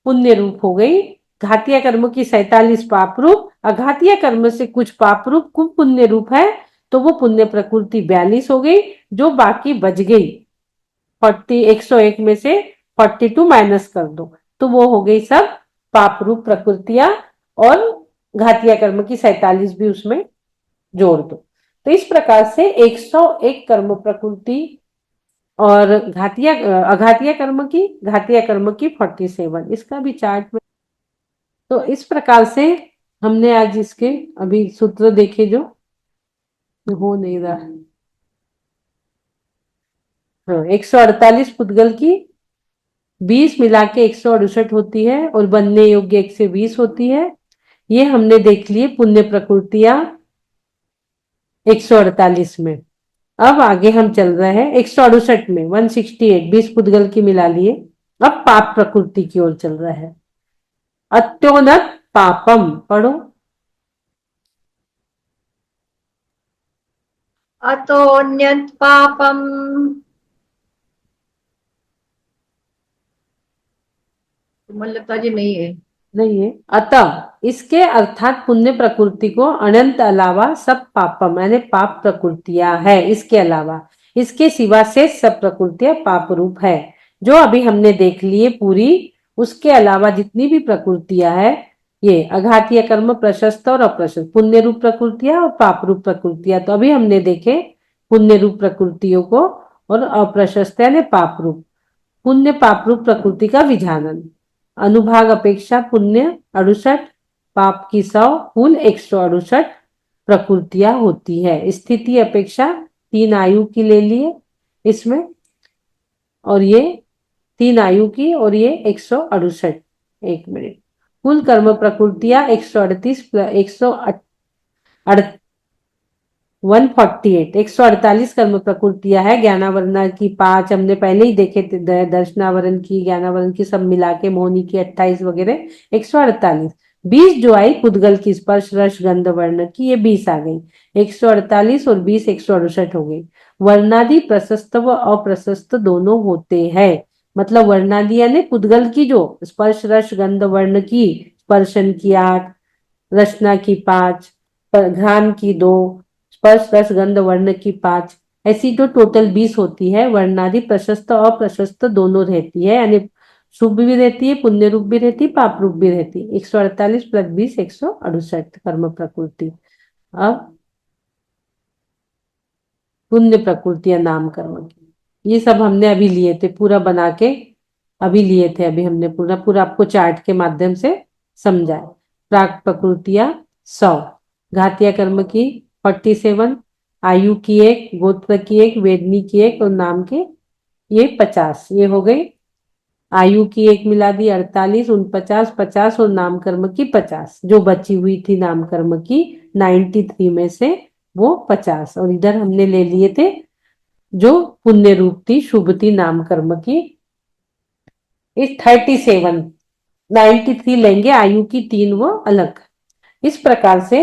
पुण्य रूप हो गई। घातिया कर्म की 47 पाप रूप, अघातिया कर्म से कुछ पाप रूप, कुछ पुण्य रूप है, तो वो पुण्य प्रकृति 42 हो गई। जो बाकी बच गई 101 में से 42 माइनस कर दो, तो वो हो गई सब पाप रूप प्रकृतियां, और घातिया कर्म की 47 भी उसमें जोड़ दो। तो इस प्रकार से 101 कर्म प्रकृति और घातिया कर्म की 47, इसका भी चार्ट में। तो इस प्रकार से हमने आज इसके अभी सूत्र देखे जो हो नहीं रहा। हाँ, 148 पुद्गल की 20 मिला के 168 होती है, और बनने योग्य 120 होती है। ये हमने देख लिए पुण्य प्रकृतियां 148 में। अब आगे हम चल रहे हैं 168 में, 168, 20 पुद्गल की मिला लिए। अब पाप प्रकृति की ओर चल रहा है। अत्योन्नत पापम पढ़ो। अतोऽन्यत् पापम् मल्लता जी नहीं है। नहीं है। अतः इसके अर्थात पुण्य प्रकृति को अनंत अलावा सब पापम यानी पाप प्रकृतियां है, इसके अलावा, इसके सिवा से सब प्रकृतियां पाप रूप है। जो अभी हमने देख लिए पूरी, उसके अलावा जितनी भी प्रकृतियां है, ये अघातीय कर्म, प्रशस्त और अप्रशस्त, पुण्य रूप प्रकृतियां और पाप रूप प्रकृतियां। तो अभी हमने देखे पुण्य रूप प्रकृतियों को और अप्रशस्त यानी पाप रूप। पुण्य पाप रूप प्रकृति का विधानन। अनुभाग अपेक्षा पुण्य 68, पाप की 100, कुल 168 प्रकृतियां होती है। स्थिति अपेक्षा 3 आयु की ले लिए इसमें, और ये 3 आयु की, और ये 168। 1 मिनट। कुल कर्म प्रकृतियां 138 148, 148 कर्म प्रकृतियां है। ज्ञानावरण की 5 हमने पहले ही देखे थे, दर्शनावरण की, ज्ञानावरण की, सब मिला के मोहनी की 28 वगैरह 148। 20 जो आई पुद्गल की स्पर्श रस गंध वर्ण की, ये 20 आ गई। 148 और 20 168 हो गई। वर्णादि प्रशस्त व अप्रशस्त दोनों होते हैं। मतलब वर्णादि यानी पुद्गल की जो स्पर्श रस गंध वर्ण की, स्पर्शन की 8, रचना की 5, घ्राण की 2, स्पर्श रस गंध वर्ण की 5, ऐसी जो टोटल 20 होती है। वर्णादि प्रशस्त और अप्रशस्त दोनों रहती है, यानी शुभ भी रहती है, पुण्य रूप भी रहती है, पाप रूप भी रहती है। 148 प्लस 20 168 कर्म प्रकृति। अब पुण्य प्रकृतियां नाम कर्म की, ये सब हमने अभी लिए थे, पूरा बना के अभी लिए थे। अभी हमने पूरा पूरा आपको चार्ट के माध्यम से समझाया। प्राक प्रकृतियां 100, घातिया कर्म की 47, आयु की 1, गोत्र की 1, वेदनी की 1, और नाम के ये 50, ये हो गई। आयु की 1 मिला दी 48, 49, 50 और नाम कर्म की 50, जो बची हुई थी नाम कर्म की 93 में से वो 50, और इधर हमने ले लिए थे जो पुण्य रूप थी, शुभ थी नाम कर्म की, इस 37, 93 लेंगे, आयु की 3 वो अलग। इस प्रकार से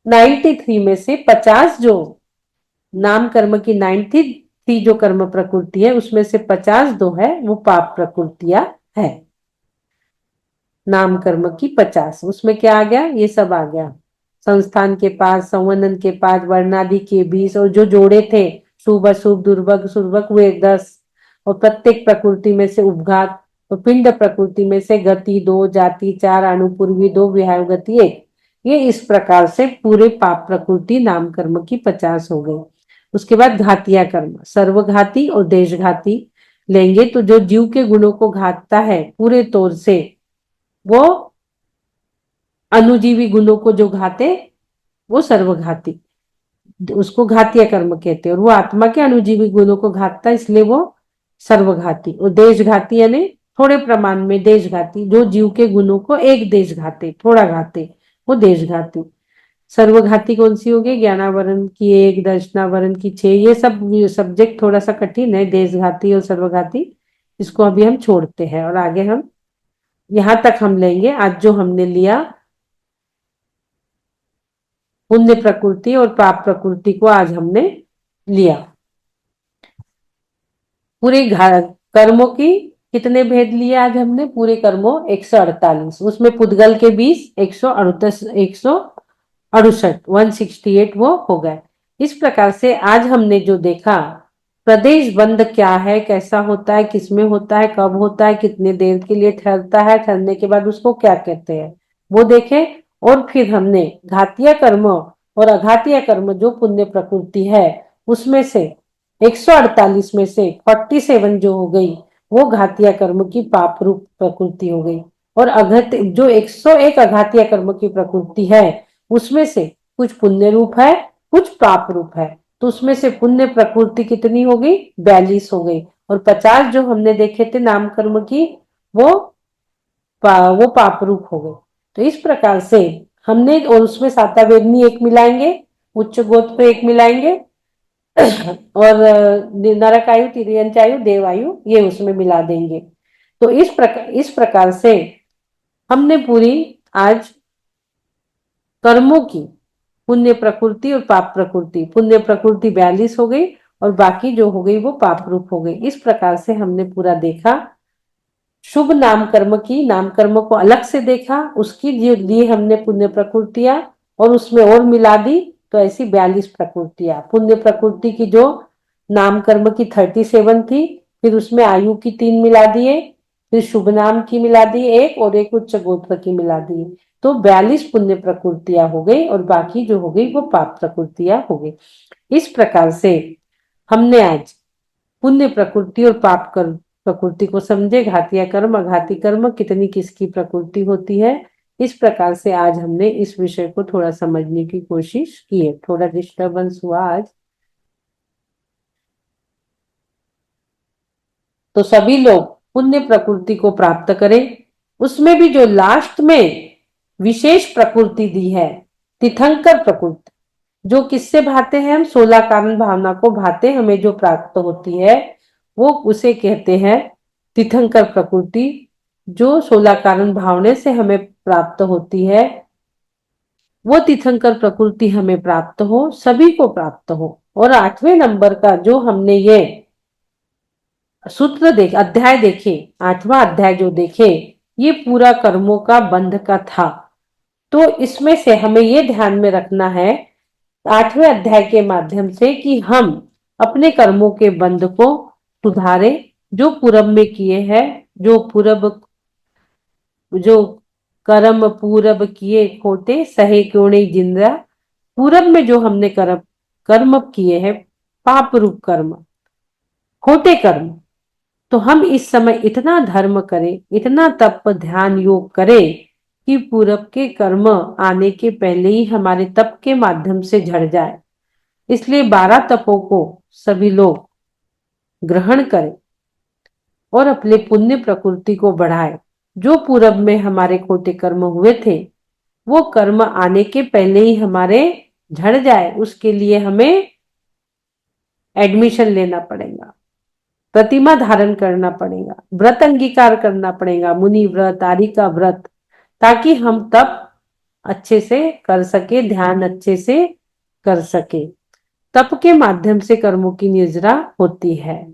93 में से 50 जो नाम कर्म की 93 जो कर्म प्रकृति है, उसमें से 50 दो है वो पाप प्रकृतियां है। नाम कर्म की 50, उसमें क्या आ गया? ये सब आ गया। संस्थान के 5, संवनन के 5, वर्णादि के 20, और जो जोड़े थे शुभ अशुभ दुर्भग सुरभग हुए 10, और प्रत्येक प्रकृति में से उपघात, और पिंड प्रकृति में से गति 2, जाति 4, अनुपूर्वी 2, विहाय गति 1। ये इस प्रकार से पूरे पाप प्रकृति नाम कर्म की 50 हो गई। उसके बाद घातिया कर्म, सर्वघाती और देशघाती लेंगे, तो जो जीव के गुणों को घातता है पूरे तौर से, वो अनुजीवी गुणों को जो घाते वो सर्वघाती, उसको घातीय कर्म कहते हैं। और वो आत्मा के अनुजीवी गुणों को घातता इसलिए वो सर्वघाती। और देशघाती यानी थोड़े प्रमाण में देशघाती, जो जीव के गुणों को एक देश घाते, थोड़ा घाते, वो देशघाती। सर्वघाती कौन सी होगी? ज्ञानावरण की 1, दर्शनावरण की 6। ये सब सब्जेक्ट थोड़ा सा कठिन है, देशघाती और सर्वघाती। इसको अभी हम छोड़ते हैं और आगे हम यहां तक हम लेंगे। आज जो हमने लिया पुण्य प्रकृति और पाप प्रकृति को आज हमने लिया। पूरे कर्मों की कितने भेद लिए आज हमने? पूरे कर्मों 148, उसमें पुद्गल के 20, 168, 168 वो हो गए। इस प्रकार से आज हमने जो देखा, प्रदेश बंद क्या है, कैसा होता है, किसमें होता है, कब होता है, कितने देर के लिए ठहरता है, ठहरने के बाद उसको क्या कहते हैं वो देखे। और फिर हमने घातीय कर्म और अघातीय कर्म जो पुण्य प्रकृति है उसमें से 148 में से 47 जो हो गई वो घातीय कर्म की पाप रूप प्रकृति हो गई। और अघात जो 101 अघातीय कर्म की प्रकृति है उसमें से कुछ पुण्य रूप है, कुछ पाप रूप है। तो उसमें से पुण्य प्रकृति कितनी हो गई? 42 हो गई। और 50 जो हमने देखे थे नाम कर्म की वो पाप रूप हो गए। तो इस प्रकार से हमने, और उसमें साता वेदनी एक मिलाएंगे, उच्च गोत्र एक मिलाएंगे और नरकायु, तिर्यंचायु, देवायु ये उसमें मिला देंगे। तो इस प्रकार से हमने पूरी आज कर्मों की पुण्य प्रकृति और पाप प्रकृति, पुण्य प्रकृति 42 हो गई और बाकी जो हो गई वो पाप रूप हो गई। इस प्रकार से हमने पूरा देखा। शुभ नाम कर्म की, नाम कर्म को अलग से देखा, उसकी जो दी हमने पुण्य प्रकृतियां और उसमें और मिला दी, तो ऐसी 42 प्रकृतियां। पुण्य प्रकृति की जो नाम कर्म की 37 थी, फिर उसमें आयु की 3 मिला दिए, फिर शुभ नाम की मिला दी एक, और एक उच्च गोत्र की मिला दी। तो 42 पुण्य प्रकृतियां हो गई और बाकी जो हो गई वो पाप प्रकृतियां हो गई। इस प्रकार से हमने आज पुण्य प्रकृति और पाप कर्म प्रकृति को समझे, घातीय कर्म, अघाती कर्म कितनी किसकी प्रकृति होती है। इस प्रकार से आज हमने इस विषय को थोड़ा समझने की कोशिश की है। थोड़ा डिस्टर्बेंस हुआ आज, तो सभी लोग पुण्य प्रकृति को प्राप्त करें। उसमें भी जो लास्ट में विशेष प्रकृति दी है, तीर्थंकर प्रकृति, जो किससे भाते हैं? हम 16 कारण भावना को भाते हमें जो प्राप्त होती है वो उसे कहते हैं तीर्थंकर प्रकृति। जो 16 कारण भावने से हमें प्राप्त होती है वो तीर्थंकर प्रकृति हमें प्राप्त हो, सभी को प्राप्त हो। और 8वें नंबर का जो हमने ये सूत्र देखे, अध्याय देखे, 8वां अध्याय जो देखे, ये पूरा कर्मों का बंध का था। तो इसमें से हमें ये ध्यान में रखना है 8वें अध्याय के माध्यम से कि हम अपने कर्मों के बंध को सुधारें, जो पूरब में किए हैं, जो कर्म पूरब किए खोटे, सहे क्यों नहीं जिंदा। पूरब में जो हमने कर्म किए हैं, पाप रूप कर्म, खोटे कर्म, तो हम इस समय इतना धर्म करें, इतना तप ध्यान योग करें कि पूरब के कर्म आने के पहले ही हमारे तप के माध्यम से झड़ जाए। इसलिए 12 तपों को सभी लोग ग्रहण करें और अपने पुण्य प्रकृति को बढ़ाए। जो पूरब में हमारे खोटे कर्म हुए थे वो कर्म आने के पहले ही हमारे झड़ जाए, उसके लिए हमें एडमिशन लेना पड़ेगा, प्रतिमा धारण करना पड़ेगा, व्रत अंगीकार करना पड़ेगा, मुनि व्रत, आदि का व्रत, ताकि हम तप अच्छे से कर सके, ध्यान अच्छे से कर सके। तप के माध्यम से कर्मों की निर्जरा होती है।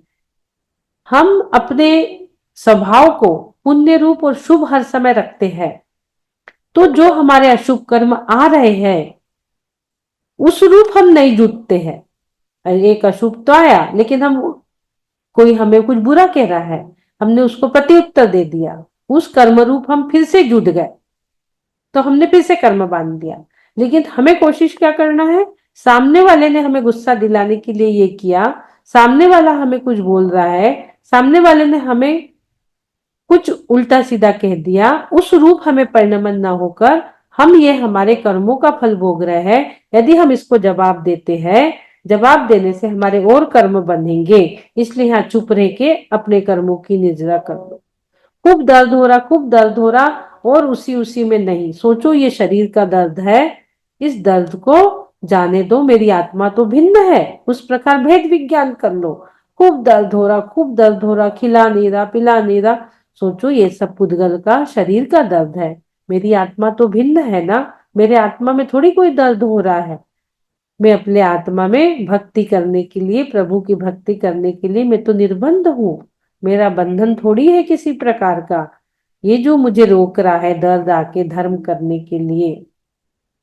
हम अपने स्वभाव को पुण्य रूप और शुभ हर समय रखते हैं, तो जो हमारे अशुभ कर्म आ रहे हैं उस रूप हम नहीं जुटते हैं। एक अशुभ तो आया लेकिन हम, कोई हमें कुछ बुरा कह रहा है, हमने उसको प्रत्युत्तर दे दिया, उस कर्म रूप हम फिर से जुट गए, तो हमने फिर से कर्म बांध दिया। लेकिन हमें कोशिश क्या करना है? सामने वाले ने हमें गुस्सा दिलाने के लिए ये किया, सामने वाला हमें कुछ बोल रहा है, सामने वाले ने हमें कुछ उल्टा सीधा कह दिया, उस रूप हमें परिणमन न होकर हम ये हमारे कर्मों का फल भोग रहे हैं। यदि हम इसको जवाब देते हैं, जवाब देने से हमारे और कर्म बंधेंगे। इसलिए यहाँ चुप रह के अपने कर्मों की निजरा कर लो। खूब दर्द हो रहा, खूब दर्द हो रहा, और उसी उसी में नहीं सोचो ये शरीर का दर्द है, इस दर्द को जाने दो, मेरी आत्मा तो भिन्न है। उस प्रकार भेद विज्ञान कर लो। खूब दर्द हो रहा, खूब दर्द हो रहा, खिला नहीं रहा, पिला नहीं रहा, सोचो ये सब पुद्गल का शरीर का दर्द है, मेरी आत्मा तो भिन्न है ना, मेरे आत्मा में थोड़ी कोई दर्द हो रहा है। मैं अपने आत्मा में भक्ति करने के लिए, प्रभु की भक्ति करने के लिए मैं तो निर्बंध हूँ। मेरा बंधन थोड़ी है किसी प्रकार का। ये जो मुझे रोक रहा है दर्द आके धर्म करने के लिए,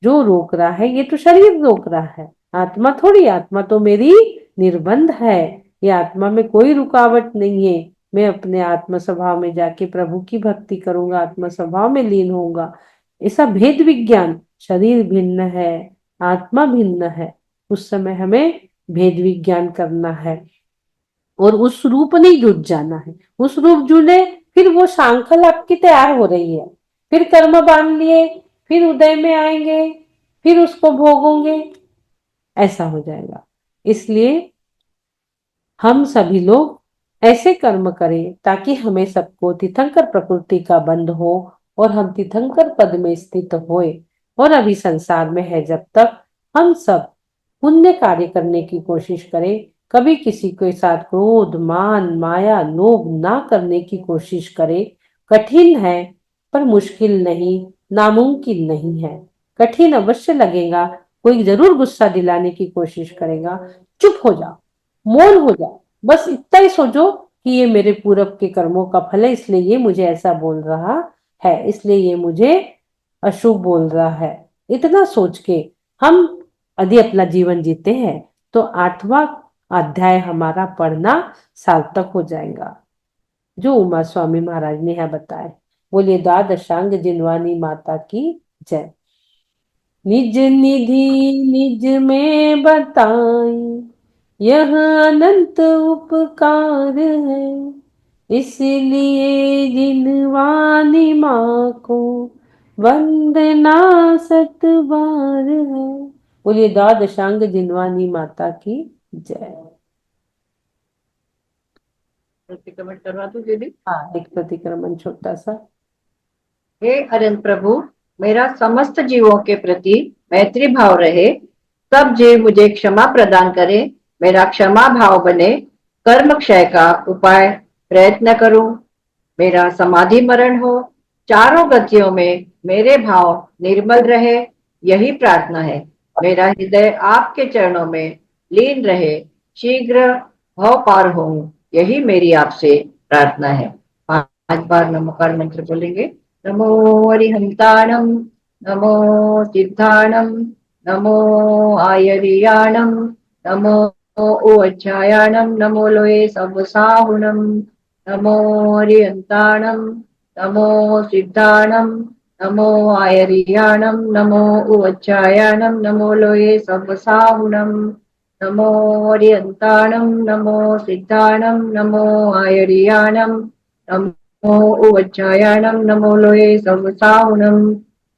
जो रोक रहा है ये तो शरीर रोक रहा है, आत्मा थोड़ी। आत्मा तो मेरी निर्बंध है, ये आत्मा में कोई रुकावट नहीं है। मैं अपने आत्म स्वभाव में जाके प्रभु की भक्ति करूंगा, आत्म स्वभाव में लीन होऊंगा। ऐसा भेद विज्ञान, शरीर भिन्न है, आत्मा भिन्न है, उस समय हमें भेद विज्ञान करना है और उस रूप नहीं जुट जाना है। उस रूप जुड़े फिर वो सांखल आपकी तैयार हो रही है, फिर कर्म बांध लिए, फिर उदय में आएंगे, फिर उसको भोगोगे, ऐसा हो जाएगा। इसलिए हम सभी लोग ऐसे कर्म करें ताकि हमें सबको तीर्थंकर प्रकृति का बंध हो और हम तीर्थंकर पद में स्थित होए। और अभी संसार में है जब तक, हम सब पुण्य कार्य करने की कोशिश करें। कभी किसी के साथ क्रोध, मान, माया, लोभ ना करने की कोशिश करें। कठिन है पर मुश्किल नहीं, नामुमकिन नहीं है। कठिन अवश्य लगेगा, कोई जरूर गुस्सा दिलाने की कोशिश करेगा, चुप हो जाओ, मौन हो जाओ, बस इतना ही सोचो कि ये मेरे पूर्व के कर्मों का फल है, इसलिए ये मुझे ऐसा बोल रहा है, इसलिए ये मुझे अशुभ बोल रहा है। इतना सोच के हम यदि अपना जीवन जीते हैं तो 8वां अध्याय हमारा पढ़ना सार्थक हो जाएगा, जो उमा स्वामी महाराज ने यहाँ बताया। बोलिए द्वादशांग जिनवानी माता की जय। निज निधि निज में बताई, यह अनंत उपकार है, इसलिए जिनवानी माँ को वंदना सत बार है। बोलिए द्वादशांग जिनवानी माता की जय। कमेंट करवा दूं दीदी? हाँ, एक प्रतिक्रमण छोटा सा। हे अनंत प्रभु, मेरा समस्त जीवों के प्रति मैत्री भाव रहे। सब जीव मुझे क्षमा प्रदान करे, मेरा क्षमा भाव बने। कर्म क्षय का उपाय प्रयत्न करूं, मेरा समाधि मरण हो। चारों गतियों में मेरे भाव निर्मल रहे, यही प्रार्थना है। मेरा हृदय आपके चरणों में लीन रहे, शीघ्र भव पार हो, यही मेरी आपसे प्रार्थना है। 5 बार नमोकार मंत्र बोलेंगे। नमो हरिहंताणं, नमो सिद्धाणं, नमो आयरियाणं, नमो उवज्जायाणं, नमो लोये सबसाहुणं, नमो हरिहंताणं, नमो सिद्धाणं, नमो आयरियाणं, नमो उवज्जायाणं, नमो लोये सबसाहुणं, नमो हरिहंताणं, नमो सिद्धाणं, नमो आयरियाणं, नमो उवज्जायाणं, नमो लोये सबसाहुणं,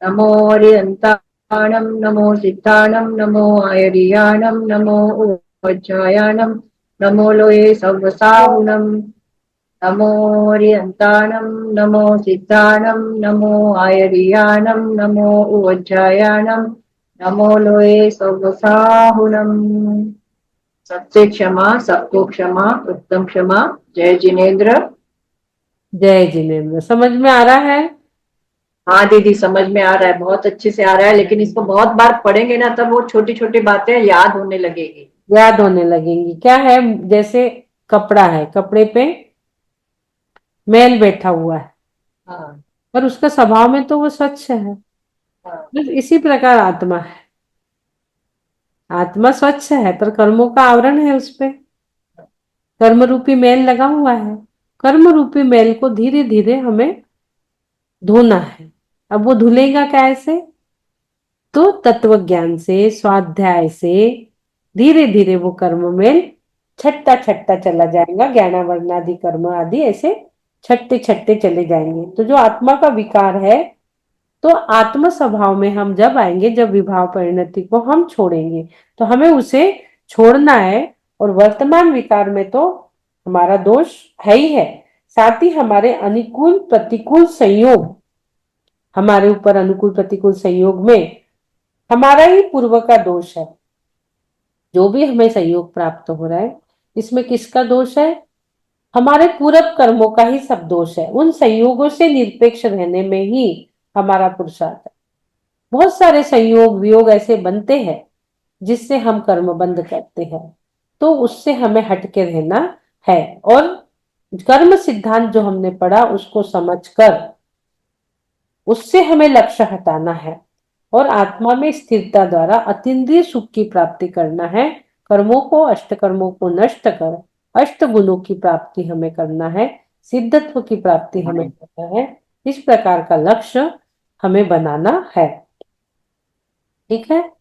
नमो हरिहंताणं, नमो सिद्धाणं, नमो आयरियाणं, नमो उवज्जायाणं, नमो लोये सबसाहुणं, नमो हरिहंताणं, नमो सिद्धाणं, नमो आयरियाणं, नमो उवज्जायाणं, नमो लोये सबसाहुणं। सबसे क्षमा, सबको क्षमा, उत्तम क्षमा। जय जिनेन्द्र। जय जिनेन्द्र। समझ में आ रहा है? हाँ दीदी, समझ में आ रहा है, बहुत अच्छे से आ रहा है, लेकिन इसको बहुत बार पढ़ेंगे ना तब वो छोटी छोटी बातें याद होने लगेगी। याद होने लगेंगी। क्या है, जैसे कपड़ा है, कपड़े पे मैल बैठा हुआ है, हाँ पर उसका स्वभाव में तो वो स्वच्छ है। हाँ बस इसी प्रकार आत्मा है, आत्मा स्वच्छ है पर कर्मों का आवरण है उस पे, कर्म रूपी मैल लगा हुआ है। कर्म रूपी मैल को धीरे धीरे हमें धोना है। अब वो धुलेगा कैसे? तो तत्व ज्ञान से, स्वाध्याय से धीरे धीरे वो कर्म मेल छटता छटता चला जाएगा। ज्ञानावरणादि कर्म आदि ऐसे छटते छटते चले जाएंगे। तो जो आत्मा का विकार है तो आत्म स्वभाव में हम जब आएंगे, जब विभाव परिणति को हम छोड़ेंगे, तो हमें उसे छोड़ना है। और वर्तमान विकार में तो हमारा दोष है ही है, साथ ही हमारे अनुकूल प्रतिकूल संयोग, हमारे ऊपर अनुकूल प्रतिकूल संयोग में हमारा ही पूर्व का दोष है। जो भी हमें संयोग प्राप्त हो रहा है, इसमें किसका दोष है? हमारे पूर्व कर्मों का ही सब दोष है। उन संयोगों से निरपेक्ष रहने में ही हमारा पुरुषार्थ है। बहुत सारे संयोग वियोग ऐसे बनते हैं जिससे हम कर्म बंद करते हैं, तो उससे हमें हटके रहना है। और कर्म सिद्धांत जो हमने पढ़ा उसको समझकर उससे हमें लक्ष्य हटाना है और आत्मा में स्थिरता द्वारा अतीन्द्रिय सुख की प्राप्ति करना है। कर्मों को, अष्ट कर्मों को नष्ट कर अष्ट गुणों की प्राप्ति हमें करना है, सिद्धत्व की प्राप्ति हमें करना है। इस प्रकार का लक्ष्य हमें बनाना है। ठीक है।